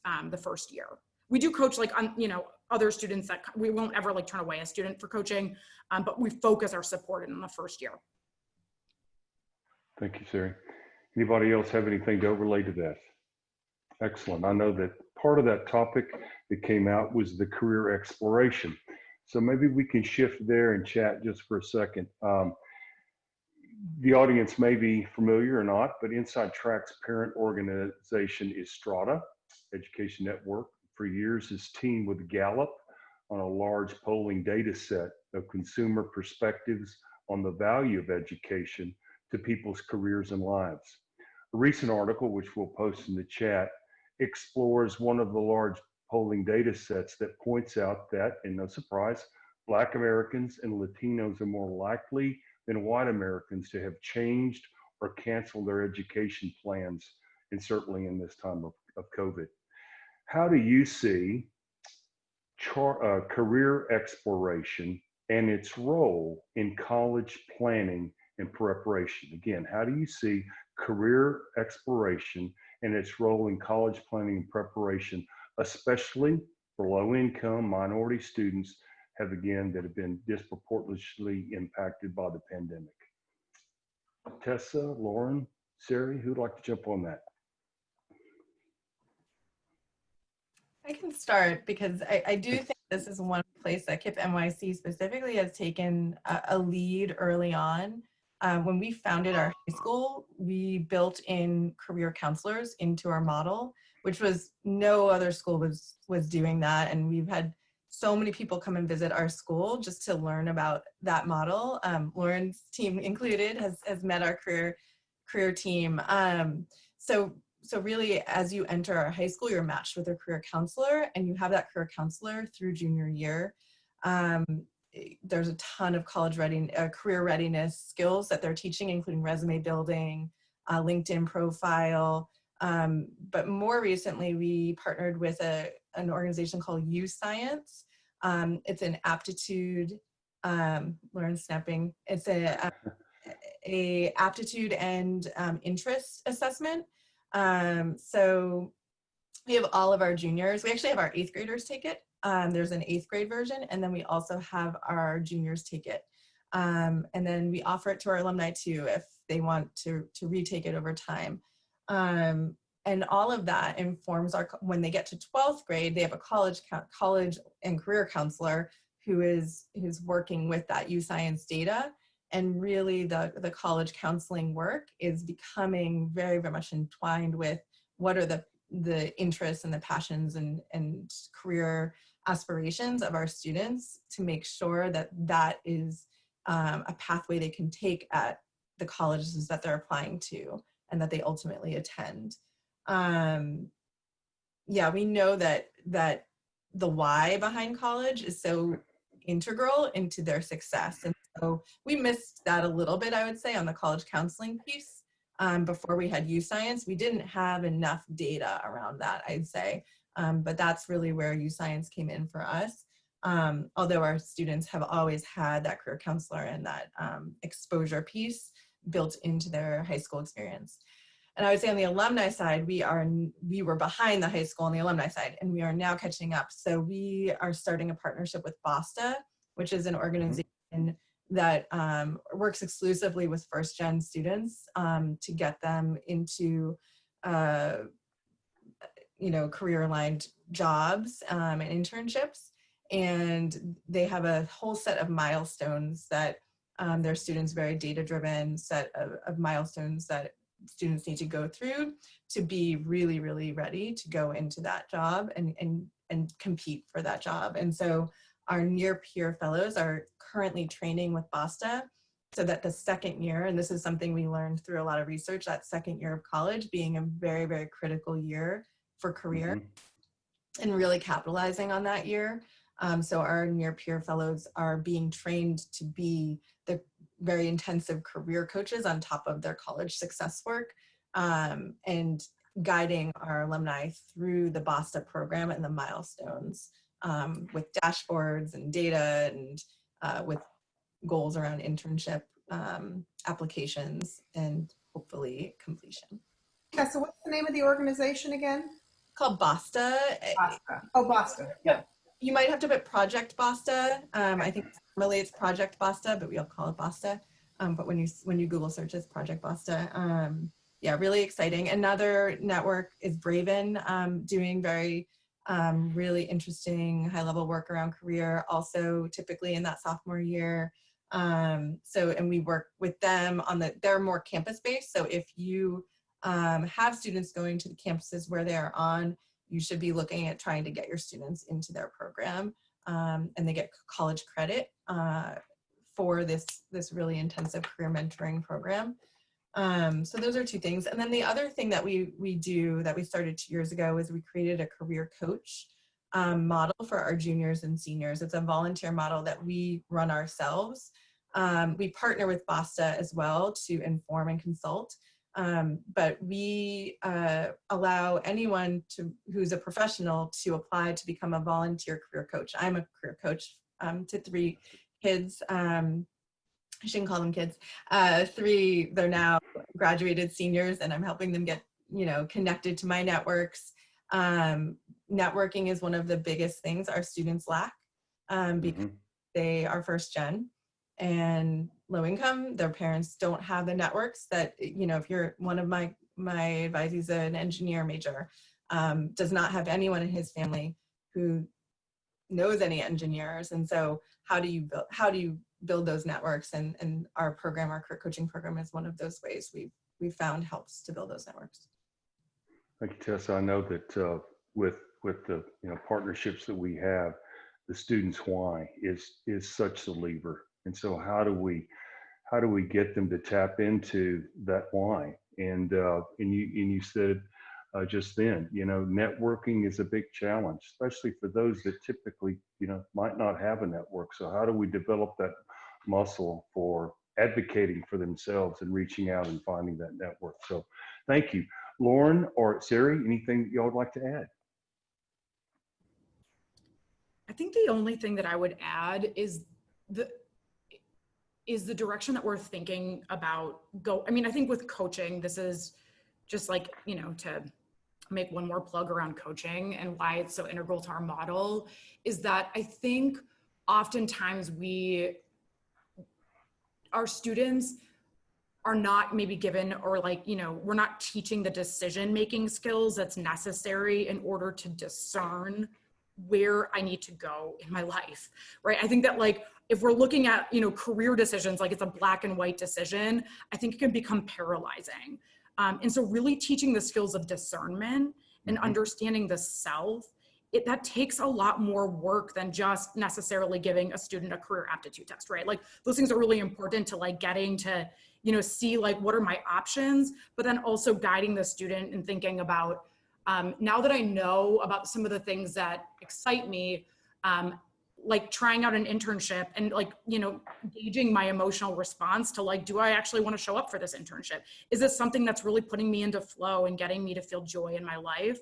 year. We do coach like on, other students that we won't ever like turn away a student for coaching, but we focus our support in the first year. Thank you, Siri. Anybody else have anything to overlay to that? Excellent. I know that part of that topic that came out was the career exploration. So maybe we can shift there and chat just for a second. The audience may be familiar or not, but InsideTrack's parent organization is Strata Education Network. For years has teamed with Gallup on a large polling data set of consumer perspectives on the value of education to people's careers and lives. A recent article, which we'll post in the chat, explores one of the large polling data sets that points out that, and no surprise, Black Americans and Latinos are more likely than white Americans to have changed or canceled their education plans, and certainly in this time of COVID. How do you see career exploration and its role in college planning and preparation? Again, how do you see career exploration and its role in college planning and preparation, especially for low-income minority students that have been disproportionately impacted by the pandemic? Tessa, Lauren, Sari, who'd like to jump on that? I can start because I do think this is one place that KIPP NYC specifically has taken a lead early on. When we founded our high school, we built in career counselors into our model, which was no other school was doing that. And we've had so many people come and visit our school just to learn about that model. Lauren's team included has met our career team. So so really, as you enter our high school, you're matched with a career counselor, and you have that career counselor through junior year. There's a ton of career readiness skills that they're teaching, including resume building, LinkedIn profile. But more recently, we partnered with an organization called U-Science. It's an aptitude, Lauren's snapping. It's a aptitude and interest assessment. So we have all of our juniors. We actually have our 8th graders take it. There's an 8th grade version, and then we also have our juniors take it. And then we offer it to our alumni too, if they want to retake it over time. And all of that informs when they get to 12th grade, they have a college and career counselor who's working with that U-Science data. And really the college counseling work is becoming very, very much entwined with what are the interests and the passions and career aspirations of our students, to make sure that that is a pathway they can take at the colleges that they're applying to and that they ultimately attend. Yeah, we know that the why behind college is so integral into their success. And so we missed that a little bit, I would say, on the college counseling piece. Before we had U-Science, we didn't have enough data around that, I'd say. But that's really where U-Science came in for us. Although our students have always had that career counselor and that exposure piece built into their high school experience. And I would say on the alumni side, we were behind the high school on the alumni side, and we are now catching up. So we are starting a partnership with BASTA, which is an organization that works exclusively with first-gen students to get them into career-aligned jobs and internships. And they have a whole set of milestones that their students, very data-driven set of milestones that students need to go through to be really, really ready to go into that job and compete for that job. And so our near-peer fellows are currently training with BASTA so that the second year, and this is something we learned through a lot of research, that second year of college being a very, very critical year for career and really capitalizing on that year. So our near-peer fellows are being trained to be the very intensive career coaches on top of their college success work, and guiding our alumni through the BASTA program and the milestones with dashboards and data and with goals around internship applications and hopefully completion. Tessa, what's the name of the organization again? Called BASTA. BASTA. Oh, BASTA. Yeah. You might have to put Project BASTA. I think normally it's Project BASTA, but we all call it BASTA. But when you Google search, it's Project BASTA. Yeah, really exciting. Another network is Braven, doing very really interesting high-level work around career, also typically in that sophomore year. And we work with them they're more campus-based. So if you have students going to the campuses where they are on, you should be looking at trying to get your students into their program, and they get college credit for this really intensive career mentoring program. So those are two things. And then the other thing that we do that we started 2 years ago is we created a career coach model for our juniors and seniors. It's a volunteer model that we run ourselves. We partner with BASTA as well to inform and consult. But we allow anyone who's a professional to apply to become a volunteer career coach. I'm a career coach to 3 kids. I shouldn't call them kids. 3, they're now graduated seniors, and I'm helping them get, connected to my networks. Networking is one of the biggest things our students lack because they are first gen and low income. Their parents don't have the networks that, if you're one of my advisees, an engineer major, does not have anyone in his family who knows any engineers. And so how do you build those networks? And our program, our career coaching program, is one of those ways we've found helps to build those networks. Thank you, Tessa. I know that with the partnerships that we have, the students' why is such the lever. And so how do we get them to tap into that why? And you said just then. Networking is a big challenge, especially for those that typically, might not have a network. So how do we develop that muscle for advocating for themselves and reaching out and finding that network? So thank you. Lauren or Sari, anything y'all would like to add? I think the only thing that I would add is the direction that we're thinking about I think with coaching, this is just like, to make one more plug around coaching and why it's so integral to our model, is that I think oftentimes our students are not maybe given, or we're not teaching the decision-making skills that's necessary in order to discern where I need to go in my life, right? I think that if we're looking at, career decisions, like it's a black and white decision, I think it can become paralyzing. And so really teaching the skills of discernment and understanding the self, that takes a lot more work than just necessarily giving a student a career aptitude test, right? Those things are really important to getting to, see what are my options, but then also guiding the student and thinking about, now that I know about some of the things that excite me, trying out an internship and gauging my emotional response to do I actually want to show up for this internship? Is this something that's really putting me into flow and getting me to feel joy in my life?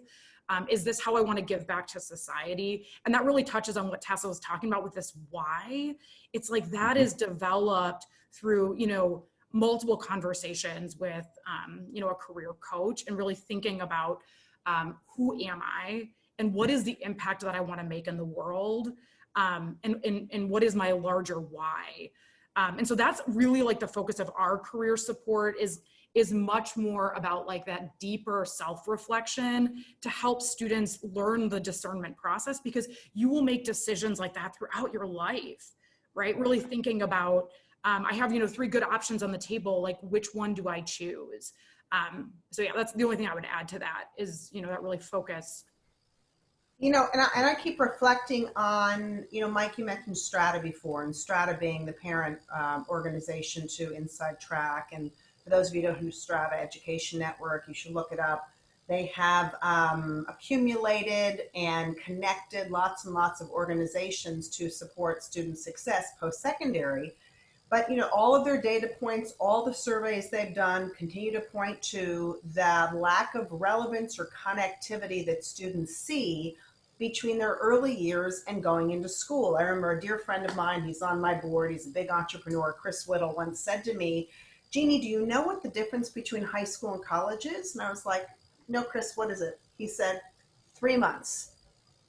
Is this how I want to give back to society? And that really touches on what Tessa was talking about with this why. It's that is developed through, multiple conversations with, a career coach, and really thinking about who am I and what is the impact that I want to make in the world, and what is my larger why. And so that's really the focus of our career support is much more about that deeper self-reflection to help students learn the discernment process, because you will make decisions like that throughout your life, right? Really thinking about, I have, 3 good options on the table, which one do I choose? So yeah, that's the only thing I would add to that is, that really focus. And I keep reflecting on, Mike, you mentioned Strata before, and Strata being the parent organization to InsideTrack. And for those of you who don't know Strata Education Network, you should look it up. They have accumulated and connected lots and lots of organizations to support student success post-secondary. But, all of their data points, all the surveys they've done continue to point to the lack of relevance or connectivity that students see between their early years and going into school. I remember a dear friend of mine, he's on my board, he's a big entrepreneur, Chris Whittle, once said to me, "Jeannie, do you know what the difference between high school and college is?" And I was like, "No, Chris, what is it?" He said, 3 months.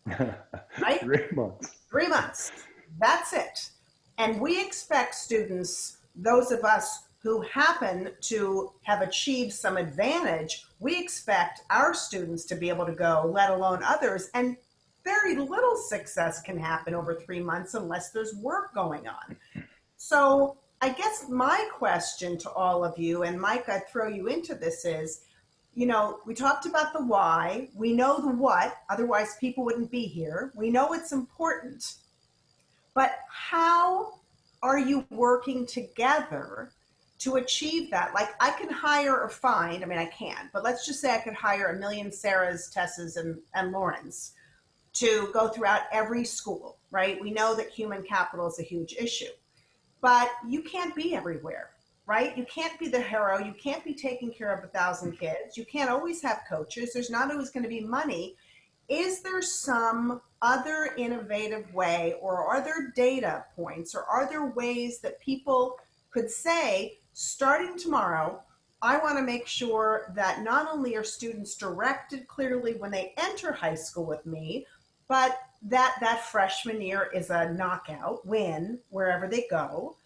Right? 3 months. 3 months. That's it. And we expect students, those of us who happen to have achieved some advantage, we expect our students to be able to go, let alone others. And very little success can happen over 3 months unless there's work going on. So I guess my question to all of you, and Mike, I'd throw you into this, is, we talked about the why, we know the what, otherwise people wouldn't be here. We know it's important. But how are you working together to achieve that? I can hire or find, I can't, but let's just say I could hire 1 million Sarahs, Tessas, and Laurens to go throughout every school, right? We know that human capital is a huge issue, but you can't be everywhere, right? You can't be the hero. You can't be taking care of 1,000 kids. You can't always have coaches. There's not always going to be money. Is there some other innovative way, or are there data points, or are there ways that people could say, starting tomorrow, I want to make sure that not only are students directed clearly when they enter high school with me, but that freshman year is a knockout win wherever they go.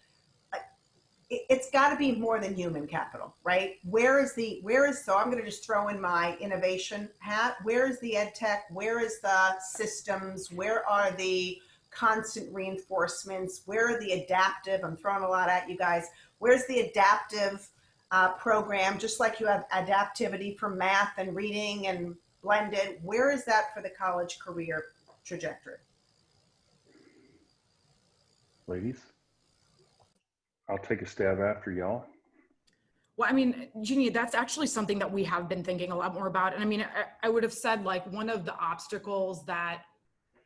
It's got to be more than human capital, right? So I'm going to just throw in my innovation hat. Where is the ed tech? Where is the systems? Where are the constant reinforcements? Where are the adaptive? I'm throwing a lot at you guys. Where's the adaptive program? Just like you have adaptivity for math and reading and blended. Where is that for the college career trajectory? Ladies? I'll take a stab after y'all. Well, I mean, Jeannie, that's actually something that we have been thinking a lot more about. And I mean, I would have said like one of the obstacles that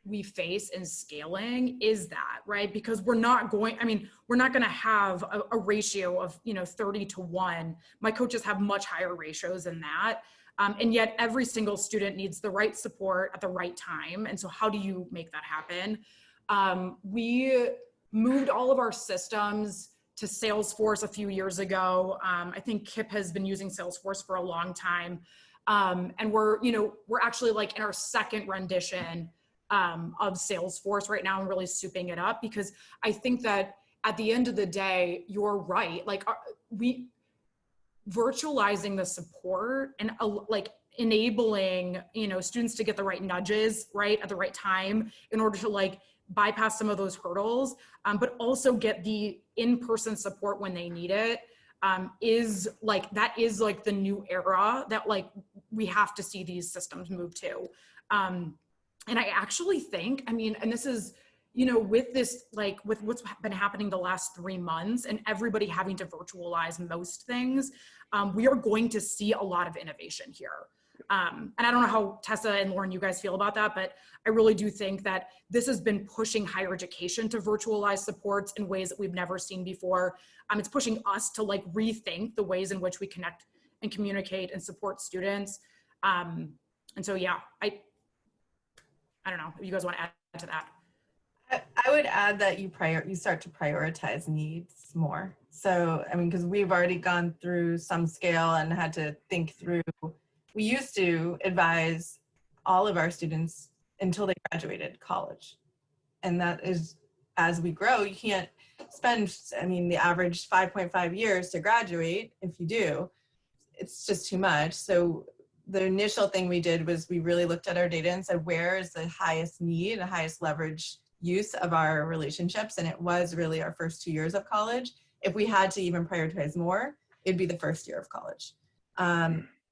we face in scaling is that, right? Because we're not going to have a ratio of, 30-1. My coaches have much higher ratios than that. And yet every single student needs the right support at the right time. And so how do you make that happen? We moved all of our systems to Salesforce a few years ago. I think KIPP has been using Salesforce for a long time. And we're actually like in our second rendition of Salesforce right now and really souping it up, because I think that at the end of the day, you're right. Like virtualizing the support and like enabling, students to get the right nudges, right, at the right time in order to like bypass some of those hurdles, but also get the in-person support when they need it, is like the new era that like we have to see these systems move to. And I actually think, and this is, with this, like with what's been happening the last 3 months and everybody having to virtualize most things, we are going to see a lot of innovation here. And I don't know how Tessa and Lauren, you guys feel about that, but I really do think that this has been pushing higher education to virtualize supports in ways that we've never seen before. It's pushing us to like rethink the ways in which we connect and communicate and support students. And so, yeah, I don't know if you guys want to add to that. I would add that you start to prioritize needs more. So, because we've already gone through some scale and had to think through. We used to advise all of our students until they graduated college. And that is, as we grow, you can't spend, the average 5.5 years to graduate. If you do, it's just too much. So the initial thing we did was we really looked at our data and said, where is the highest need, the highest leverage use of our relationships? And it was really our first 2 years of college. If we had to even prioritize more, it'd be the first year of college.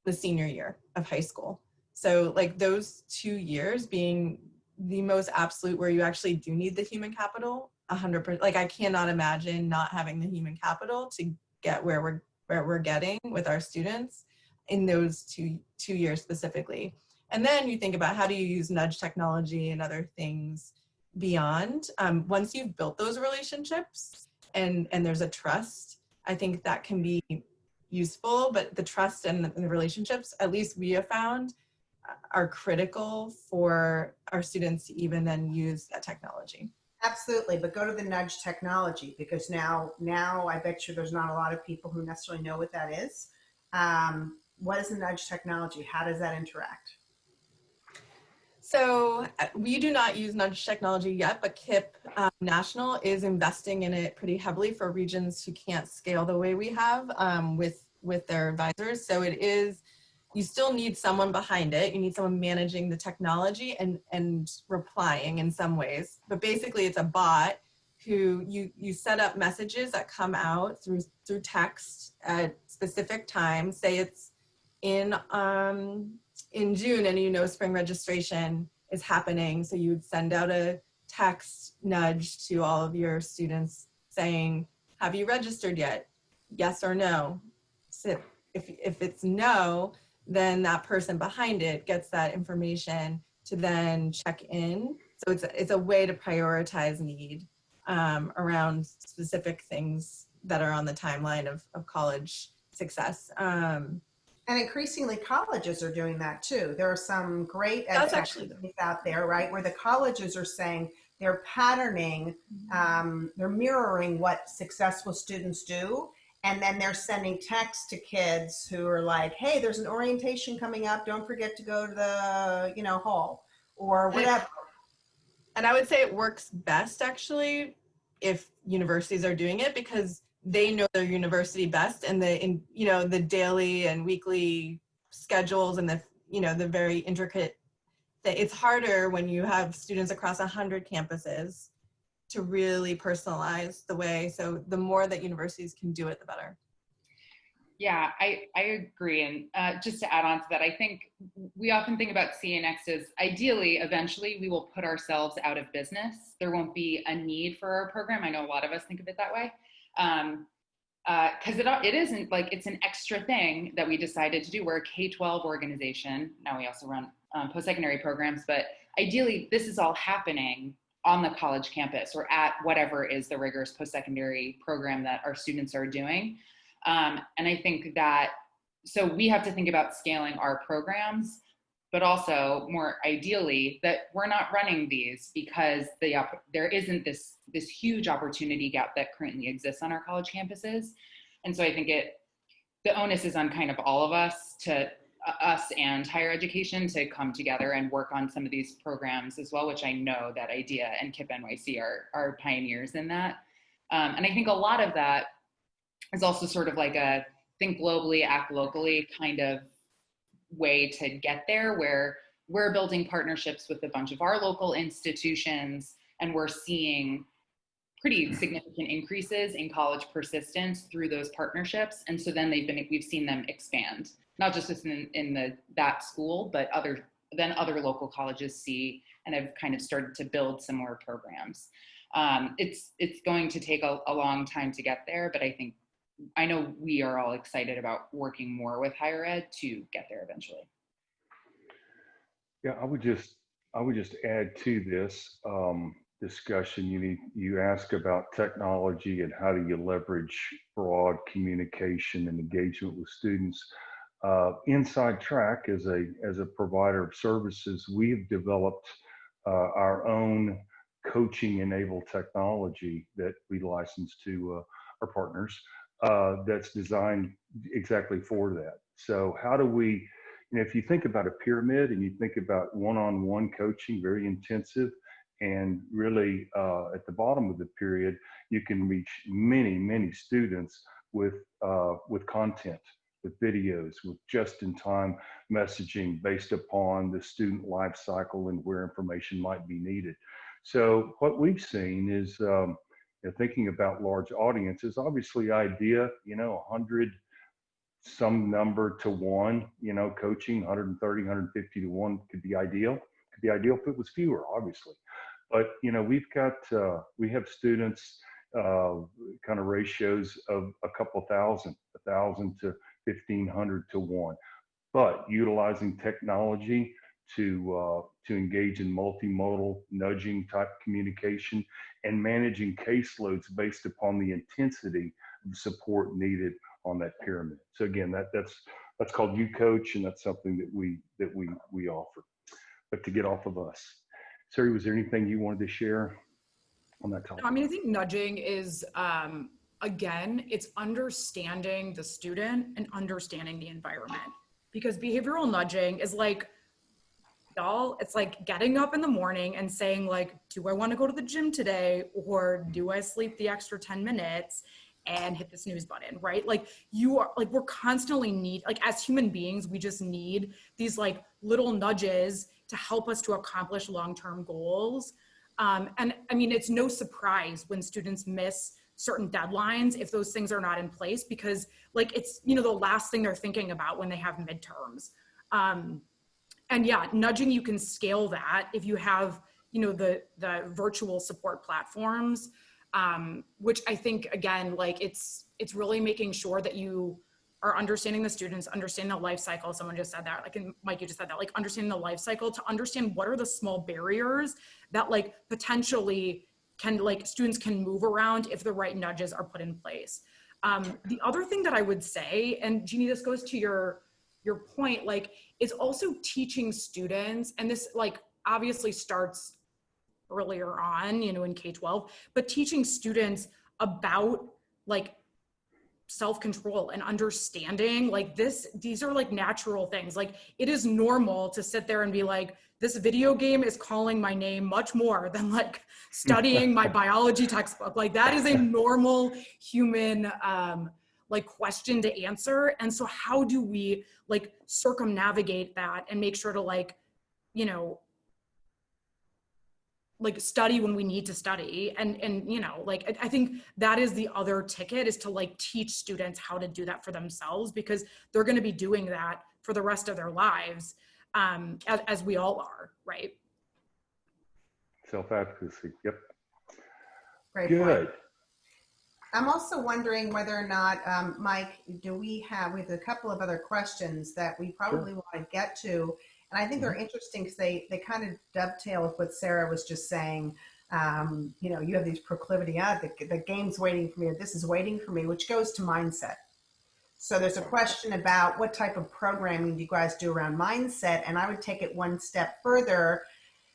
The senior year of high school. So like those 2 years being the most absolute where you actually do need the human capital, 100%. Like I cannot imagine not having the human capital to get where we're getting with our students in those two years specifically. And then you think about how do you use nudge technology and other things beyond. Once you've built those relationships and there's a trust, I think that can be useful, but the trust and the relationships, at least we have found, are critical for our students to even then use that technology. Absolutely, but go to the nudge technology, because now I bet you there's not a lot of people who necessarily know what that is. What is the nudge technology? How does that interact? So we do not use nudge technology yet, but KIPP National is investing in it pretty heavily for regions who can't scale the way we have with their advisors. So it is, you still need someone behind it. You need someone managing the technology and replying in some ways. But basically it's a bot who you set up messages that come out through text at specific times. Say it's in June and spring registration is happening. So you would send out a text nudge to all of your students saying, have you registered yet? Yes or no. So if it's no, then that person behind it gets that information to then check in. So it's a way to prioritize need around specific things that are on the timeline of college success. And increasingly colleges are doing that too. There are some great ed tech out there, right, where the colleges are saying they're patterning, they're mirroring what successful students do. And then they're sending texts to kids who are like, hey, there's an orientation coming up. Don't forget to go to the, hall or whatever. And I would say it works best actually if universities are doing it, because they know their university best, and the daily and weekly schedules and the very intricate thing. It's harder when you have students across 100 campuses to really personalize the way. So the more that universities can do it, the better. Yeah, I agree. And just to add on to that, I think we often think about CNX as ideally, eventually we will put ourselves out of business. There won't be a need for our program. I know a lot of us think of it that way. because it isn't like it's an extra thing that we decided to do. We're a K-12 organization. Now we also run post-secondary programs, but ideally this is all happening on the college campus or at whatever is the rigorous post-secondary program that our students are doing. And I think that, so we have to think about scaling our programs, but also more ideally that we're not running these because there isn't this huge opportunity gap that currently exists on our college campuses. And so I think the onus is on kind of all of us and higher education to come together and work on some of these programs as well, which I know that IDEA and KIPP NYC are pioneers in that. And I think a lot of that is also sort of like a think globally, act locally kind of way to get there, where we're building partnerships with a bunch of our local institutions, and we're seeing pretty significant increases in college persistence through those partnerships. And so then we've seen them expand, not just in that school, but other local colleges see and have kind of started to build similar programs. It's going to take a long time to get there, but I know we are all excited about working more with higher ed to get there eventually. Yeah, I would just add to this discussion. You ask about technology and how do you leverage broad communication and engagement with students. InsideTrack as a provider of services, we've developed our own coaching enabled technology that we license to our partners. That's designed exactly for that. So how do we, if you think about a pyramid and you think about one-on-one coaching, very intensive, and really at the bottom of the period, you can reach many, many students with content, with videos, with just-in-time messaging based upon the student life cycle and where information might be needed. So what we've seen is thinking about large audiences, obviously IDEA, 100 some number to one, coaching 130, 150 to one could be ideal. Could be ideal if it was fewer, obviously. But, we have students, kind of ratios of a couple thousand, 1,000 to 1,500 to one, but utilizing technology to engage in multimodal nudging type communication and managing caseloads based upon the intensity of support needed on that pyramid. So again, that's called U-Coach, and that's something that we offer. But to get off of us, Sari, was there anything you wanted to share on that topic? I mean, I think nudging is again, it's understanding the student and understanding the environment, because behavioral nudging is like, y'all, it's like getting up in the morning and saying like, do I want to go to the gym today, or do I sleep the extra 10 minutes and hit the snooze button, right? Like we're constantly as human beings, we just need these like little nudges to help us to accomplish long-term goals. And I mean, it's no surprise when students miss certain deadlines if those things are not in place, because like it's, the last thing they're thinking about when they have midterms. And yeah, nudging, you can scale that if you have, the virtual support platforms, which I think, again, like it's really making sure that you are understanding the students, understanding the life cycle. Someone just said that, like, and Mike, you just said that, like understanding the life cycle to understand what are the small barriers that like potentially students can move around if the right nudges are put in place. The other thing that I would say, and Jeannie, this goes to your point, like, is also teaching students, and this like obviously starts earlier on, in K-12, but teaching students about like self-control and understanding like these are like natural things. Like it is normal to sit there and be like, this video game is calling my name much more than like studying my biology textbook. Like that is a normal human like question to answer. And so how do we like circumnavigate that and make sure to like, like study when we need to study, and like I think that is the other ticket, is to like teach students how to do that for themselves, because they're going to be doing that for the rest of their lives, as we all are, right? Self-advocacy. Yep. Great Good. point. I'm also wondering whether or not, Mike, we have a couple of other questions that we probably want to get to. And I think they're interesting because they kind of dovetail with what Sarah was just saying. You have these proclivity, the game's waiting for me, or this is waiting for me, which goes to mindset. So there's a question about what type of programming do you guys do around mindset? And I would take it one step further,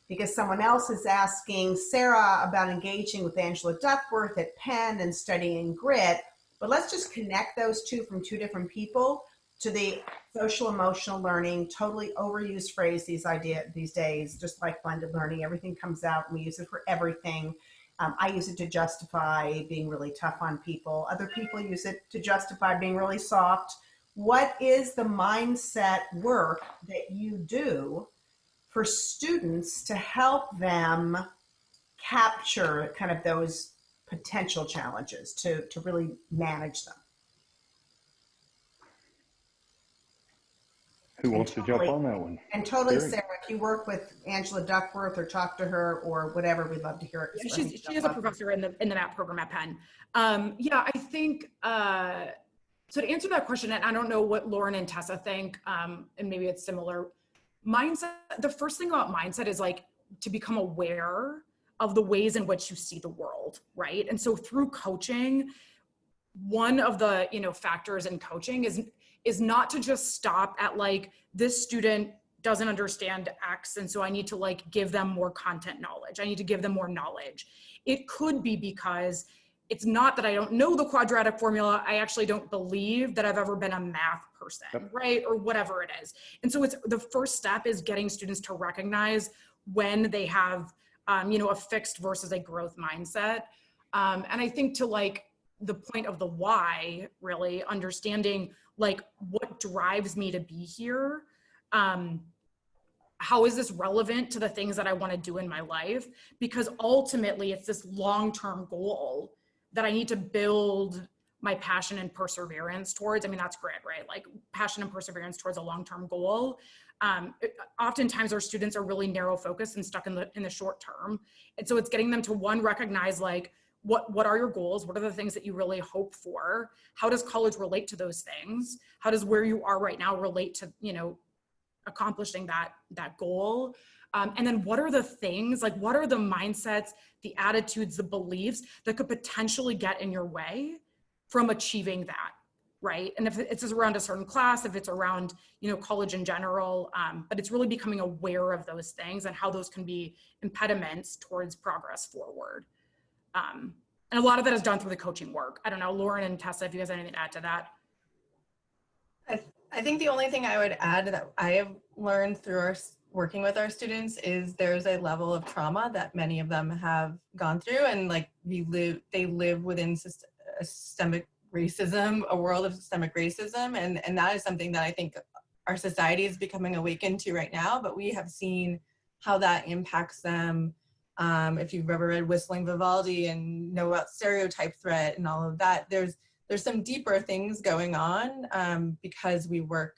because someone else is asking Sarah about engaging with Angela Duckworth at Penn and studying grit. But let's just connect those two from two different people to the social emotional learning, totally overused phrase these days, just like blended learning. Everything comes out and we use it for everything. I use it to justify being really tough on people. Other people use it to justify being really soft. What is the mindset work that you do for students to help them capture kind of those potential challenges, to really manage them? Who wants to jump on that one? And totally, Sarah, if you work with Angela Duckworth or talk to her or whatever, we'd love to hear it. She is a professor in the MAP program at Penn. I think, so to answer that question, and I don't know what Lauren and Tessa think, and maybe it's similar, mindset, the first thing about mindset is like to become aware of the ways in which you see the world, right? And so through coaching, one of the factors in coaching is not to just stop at like, this student doesn't understand X, and so I need to like give them more content knowledge. I need to give them more knowledge. It could be because it's not that I don't know the quadratic formula, I actually don't believe that I've ever been a math person, right? Or whatever it is. And so it's the first step is getting students to recognize when they have, a fixed versus a growth mindset. And I think to like the point of the why, really understanding like what drives me to be here. How is this relevant to the things that I want to do in my life? Because ultimately it's this long-term goal that I need to build my passion and perseverance towards. I mean, that's grit, right? Like passion and perseverance towards a long-term goal. Oftentimes our students are really narrow focused and stuck in the short term. And so it's getting them to recognize like, what are your goals? What are the things that you really hope for? How does college relate to those things? How does where you are right now relate to, accomplishing that goal? And then what are the things, like what are the mindsets, the attitudes, the beliefs that could potentially get in your way from achieving that, right? And if it's around a certain class, if it's around, college in general, but it's really becoming aware of those things and how those can be impediments towards progress forward. And a lot of that is done through the coaching work. I don't know, Lauren and Tessa, if you guys have anything to add to that. I think the only thing I would add that I have learned through working with our students is there's a level of trauma that many of them have gone through, and like they live within systemic racism, a world of systemic racism, and that is something that I think our society is becoming awakened to right now, but we have seen how that impacts them. If you've ever read Whistling Vivaldi and know about stereotype threat and all of that, there's some deeper things going on because we work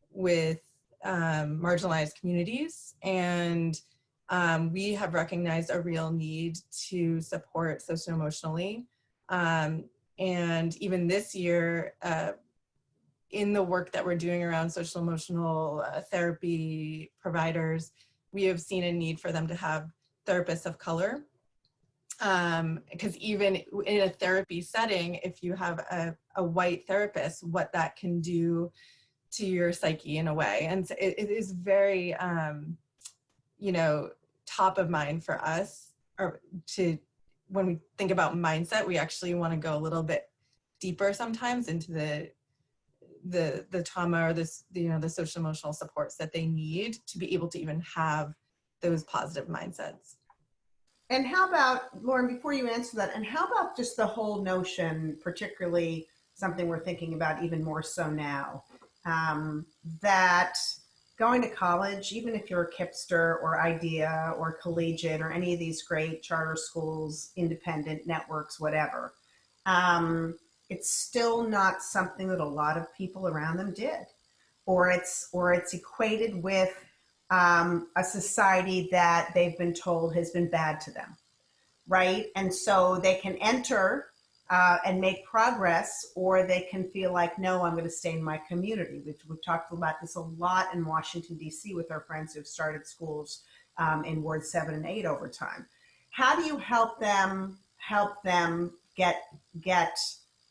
with marginalized communities, and we have recognized a real need to support socio-emotionally. And even this year, in the work that we're doing around social emotional therapy providers, we have seen a need for them to have therapists of color. Because even in a therapy setting, if you have a white therapist, what that can do to your psyche in a way. And so it is very, top of mind for us, or when we think about mindset, we actually want to go a little bit deeper sometimes into the trauma or the social emotional supports that they need to be able to even have those positive mindsets. And how about, Lauren, before you answer that, and how about just the whole notion, particularly something we're thinking about even more so now, that going to college, even if you're a KIPPster or IDEA or Collegiate or any of these great charter schools, independent networks, whatever, it's still not something that a lot of people around them did, or it's equated with a society that they've been told has been bad to them, right? And so they can enter and make progress, or they can feel like, no, I'm going to stay in my community. We've talked about this a lot in Washington, D.C. with our friends who've started schools in Ward 7 and 8 over time. How do you help them get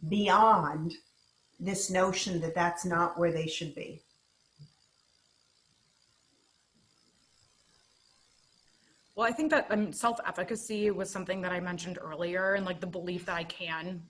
beyond this notion that that's not where they should be? Well, I think that self-efficacy was something that I mentioned earlier, and like the belief that I can,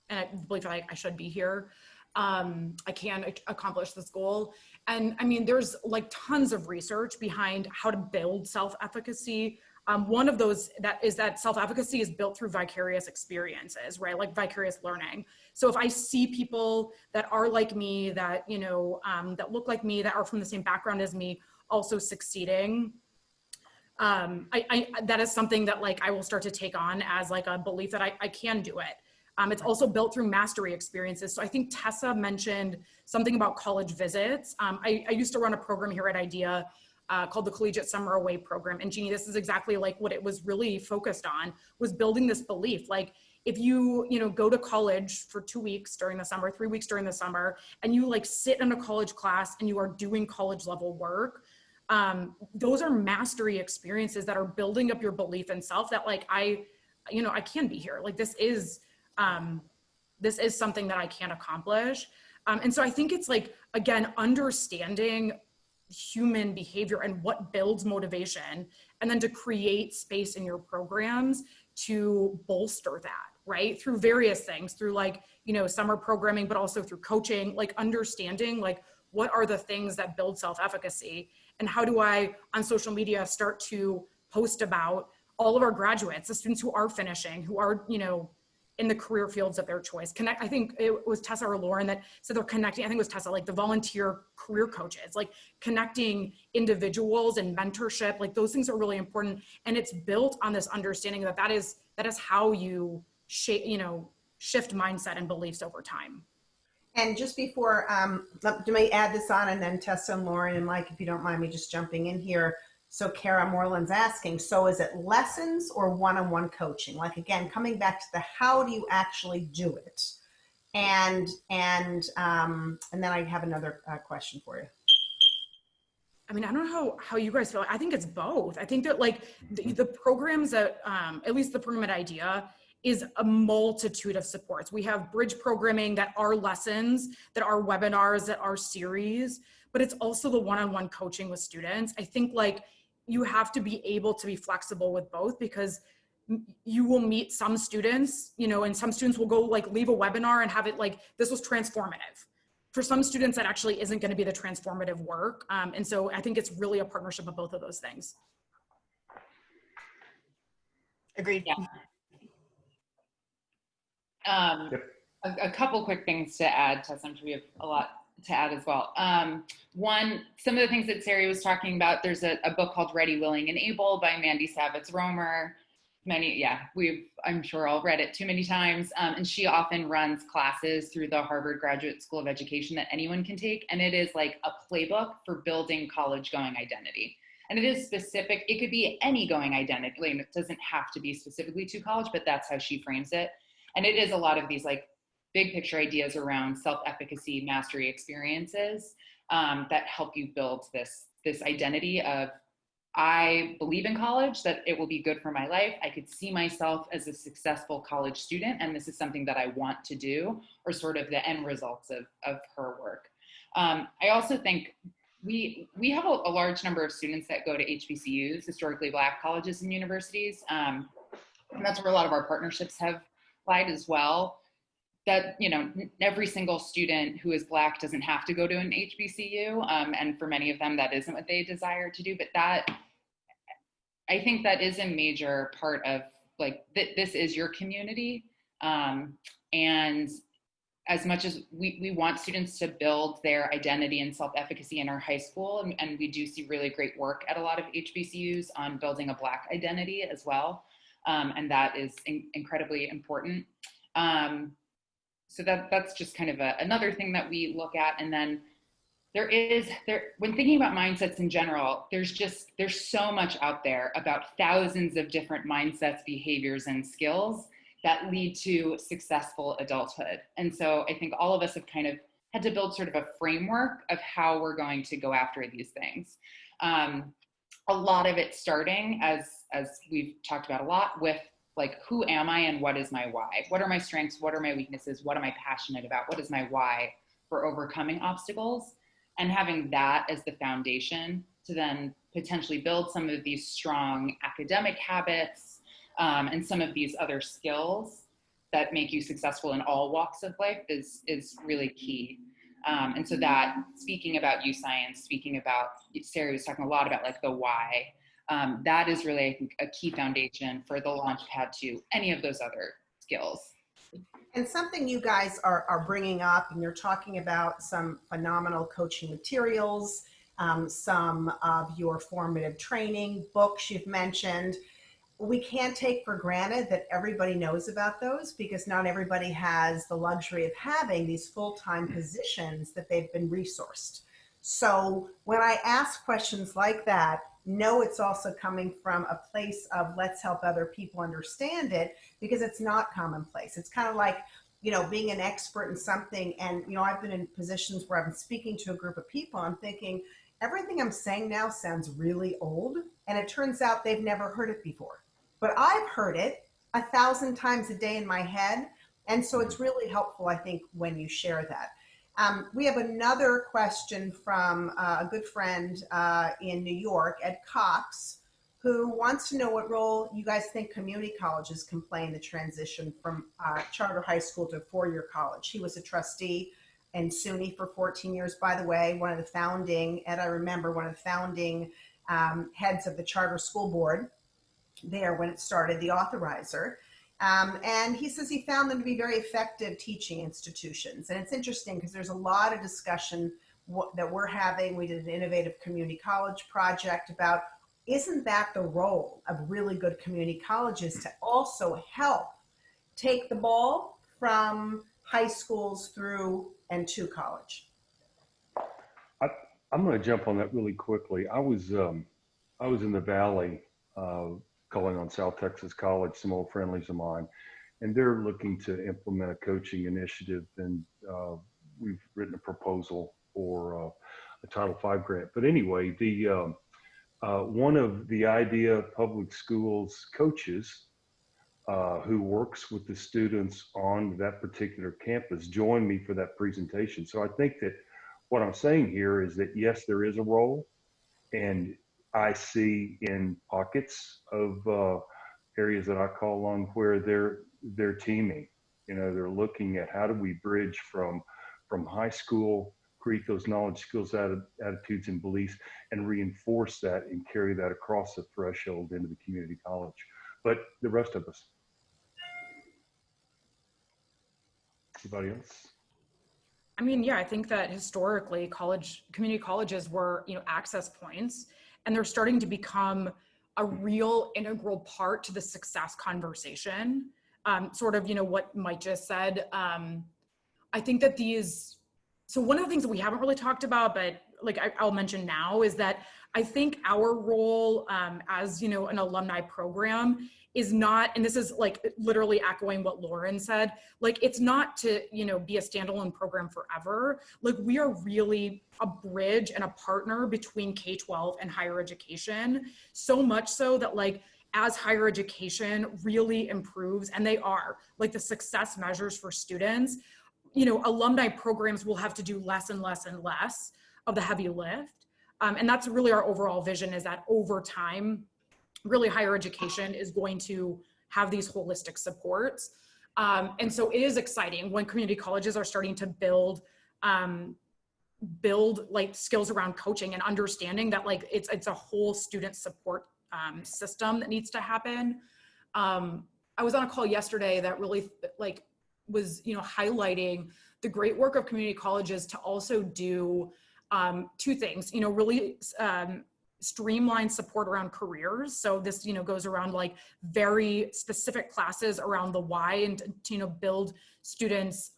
and I believe that I should be here. I can accomplish this goal. And I mean, there's like tons of research behind how to build self-efficacy. One of those is that self-efficacy is built through vicarious experiences, right? Like vicarious learning. So if I see people that are like me, that, you know, that look like me, that are from the same background as me, also succeeding, that is something that like I will start to take on as like a belief that I can do it. It's also built through mastery experiences. So I think Tessa mentioned something about college visits. I used to run a program here at IDEA called the Collegiate Summer Away Program. And Jeannie, this is exactly like what it was really focused on, was building this belief. Like if you go to college for 2 weeks during the summer, 3 weeks during the summer, and you like sit in a college class and you are doing college level work, those are mastery experiences that are building up your belief in self that like, I can be here. Like this is something that I can accomplish. And so I think it's like, again, understanding human behavior and what builds motivation, and then to create space in your programs to bolster that, right? Through various things, through like, summer programming, but also through coaching, like understanding like, what are the things that build self-efficacy, and how do I on social media start to post about all of our graduates, the students who are finishing, who are, in the career fields of their choice. I think it was Tessa or Lauren that said they're connecting, I think it was Tessa, like the volunteer career coaches, like connecting individuals and mentorship, like those things are really important. And it's built on this understanding that is how you shift mindset and beliefs over time. And just before, let me add this on, and then Tessa and Lauren and Mike, if you don't mind me just jumping in here. So Kara Moreland's asking, so is it lessons or one-on-one coaching? Like, again, coming back to the how do you actually do it? And then I have another question for you. I mean, I don't know how you guys feel. I think it's both. I think that like the programs that, at least the program at IDEA, is a multitude of supports. We have bridge programming that are lessons, that are webinars, that are series, but it's also the one-on-one coaching with students. I think like you have to be able to be flexible with both, because you will meet some students, and some students will go like leave a webinar and have it like, this was transformative. For some students, that actually isn't going to be the transformative work. And so I think it's really a partnership of both of those things. Agreed. Yeah. A couple quick things to add, Tessa. I'm sure we have a lot to add as well. One, some of the things that Sari was talking about, there's a book called Ready, Willing, and Able by Mandy Savitz-Romer. I'm sure all read it too many times. And she often runs classes through the Harvard Graduate School of Education that anyone can take. And it is like a playbook for building college going identity. And it is specific. It could be any going identity. Like, it doesn't have to be specifically to college, but that's how she frames it. And it is a lot of these like big picture ideas around self-efficacy, mastery experiences that help you build this identity of, I believe in college, that it will be good for my life. I could see myself as a successful college student, and this is something that I want to do, or sort of the end results of her work. I also think we have a large number of students that go to HBCUs, historically Black colleges and universities. And that's where a lot of our partnerships have lied as well. That, every single student who is Black doesn't have to go to an HBCU. And for many of them, that isn't what they desire to do. But I think that is a major part of like, this is your community. And as much as we want students to build their identity and self-efficacy in our high school, and we do see really great work at a lot of HBCUs on building a Black identity as well. And that is incredibly important. So that's just kind of another thing that we look at. And then when thinking about mindsets in general, there's so much out there about thousands of different mindsets, behaviors, and skills that lead to successful adulthood. And so I think all of us have kind of had to build sort of a framework of how we're going to go after these things. A lot of it starting, as we've talked about a lot, with like, who am I and what is my why? What are my strengths? What are my weaknesses? What am I passionate about? What is my why for overcoming obstacles? And having that as the foundation to then potentially build some of these strong academic habits and some of these other skills that make you successful in all walks of life is really key. And so that, speaking about youth science, speaking about, Sarah was talking a lot about like the why, that is really, I think, a key foundation for the launch pad to any of those other skills. And something you guys are bringing up, and you're talking about some phenomenal coaching materials, some of your formative training, books you've mentioned. We can't take for granted that everybody knows about those, because not everybody has the luxury of having these full-time positions that they've been resourced. So when I ask questions like that, know it's also coming from a place of let's help other people understand it, because it's not commonplace. It's kind of like, you know, being an expert in something. And, you know, I've been in positions where I've been speaking to a group of people. I'm thinking, everything I'm saying now sounds really old. And it turns out they've never heard it before. But I've heard it 1,000 times a day in my head. And so it's really helpful, I think, when you share that. We have another question from a good friend in New York, Ed Cox, who wants to know what role you guys think community colleges can play in the transition from charter high school to a four-year college. He was a trustee in SUNY for 14 years, by the way, one of the founding, and I remember one of the founding heads of the charter school board there when it started, the authorizer. And he says he found them to be very effective teaching institutions. And it's interesting because there's a lot of discussion that we're having. We did an innovative community college project about, isn't that the role of really good community colleges, to also help take the ball from high schools through and to college? I'm going to jump on that really quickly. I was in the Valley calling on South Texas College, some old friendlies of mine, and they're looking to implement a coaching initiative, and we've written a proposal for a Title V grant. But anyway, the one of the IDEA public schools coaches who works with the students on that particular campus joined me for that presentation. So I think that what I'm saying here is that, yes, there is a role, and I see in pockets of areas that I call on where they're teaming. You know, they're looking at how do we bridge from high school, create those knowledge, skills, attitudes, and beliefs, and reinforce that and carry that across the threshold into the community college. But the rest of us. Anybody else? I mean, yeah, I think that historically community colleges were, you know, access points, and they're starting to become a real integral part to the success conversation. Sort of, you know, what Mike just said. I think that so one of the things that we haven't really talked about, but like I'll mention now, is that I think our role as, you know, an alumni program is not, and this is like literally echoing what Lauren said, like it's not to, you know, be a standalone program forever. Like we are really a bridge and a partner between K-12 and higher education, so much so that like as higher education really improves, and they are, like the success measures for students, you know, alumni programs will have to do less and less and less of the heavy lift. And that's really our overall vision, is that over time, really higher education is going to have these holistic supports. And so it is exciting when community colleges are starting to build like skills around coaching and understanding that like it's a whole student support system that needs to happen. I was on a call yesterday that really like was, you know, highlighting the great work of community colleges to also do two things, you know, really streamline support around careers. So this, you know, goes around like very specific classes around the why, and to, you know, build students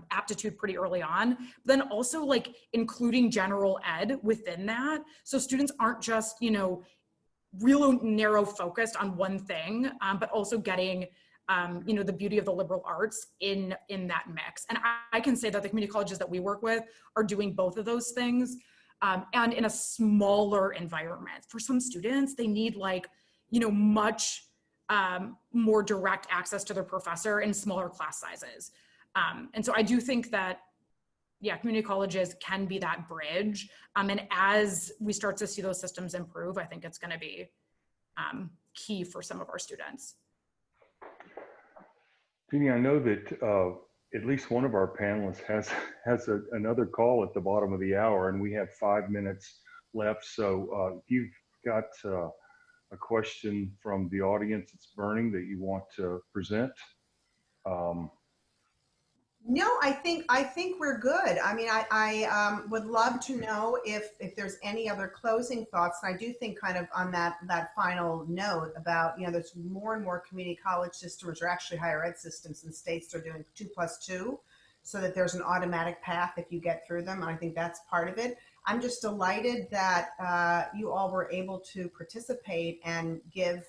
aptitude pretty early on. But then also like including general ed within that, so students aren't just, you know, real narrow focused on one thing, but also getting you know, the beauty of the liberal arts in that mix. And I can say that the community colleges that we work with are doing both of those things, and in a smaller environment. For some students, they need like, you know, much more direct access to their professor in smaller class sizes. And so I do think that, yeah, community colleges can be that bridge. And as we start to see those systems improve, I think it's going to be key for some of our students. Jeannie, I know that at least one of our panelists has another call at the bottom of the hour, and we have 5 minutes left. So if you've got a question from the audience that's burning that you want to present. No, I think we're good. I mean, I would love to know if there's any other closing thoughts. And I do think kind of on that final note about, you know, there's more and more community college systems or actually higher ed systems in states that are doing 2+2 so that there's an automatic path if you get through them. And I think that's part of it. I'm just delighted that you all were able to participate and give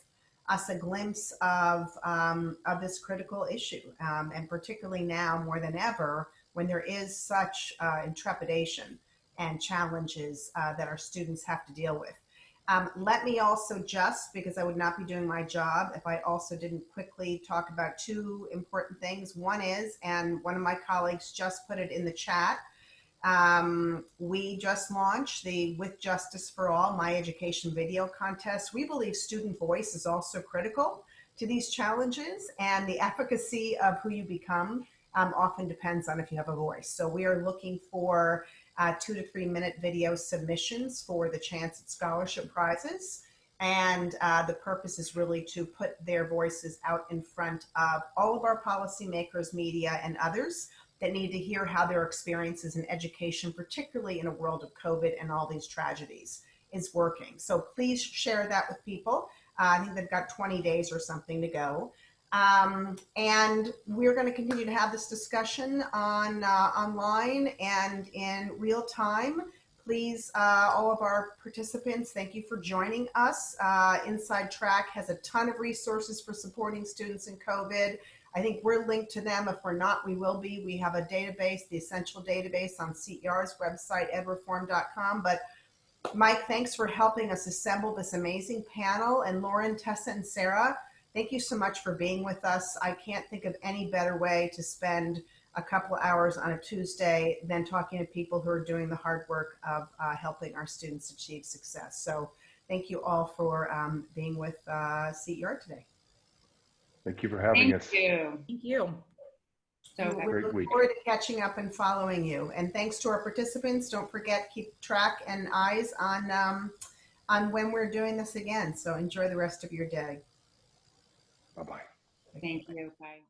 us a glimpse of this critical issue, and particularly now more than ever when there is such intrepidation and challenges that our students have to deal with. Let me also just, because I would not be doing my job if I also didn't quickly talk about two important things. One is, and one of my colleagues just put it in the chat, we just launched the With Justice for All My Education video contest. We believe student voice is also critical to these challenges, and the efficacy of who you become often depends on if you have a voice. So we are looking for 2 to 3 minute video submissions for the chance at scholarship prizes. And the purpose is really to put their voices out in front of all of our policymakers, media, and others that need to hear how their experiences in education, particularly in a world of COVID and all these tragedies, is working. So please share that with people. I think they've got 20 days or something to go. And we're going to continue to have this discussion on online and in real time. Please, all of our participants, thank you for joining us. InsideTrack has a ton of resources for supporting students in COVID. I think we're linked to them. If we're not, we will be. We have a database, the Essential Database on CER's website, edreform.com. But Mike, thanks for helping us assemble this amazing panel. And Lauren, Tessa, and Sarah, thank you so much for being with us. I can't think of any better way to spend a couple of hours on a Tuesday than talking to people who are doing the hard work of helping our students achieve success. So thank you all for being with CER today. Thank you for having us. Thank you. Thank you. So we look forward to catching up and following you. And thanks to our participants. Don't forget, keep track and eyes on when we're doing this again. So enjoy the rest of your day. Bye-bye. thank you. Bye.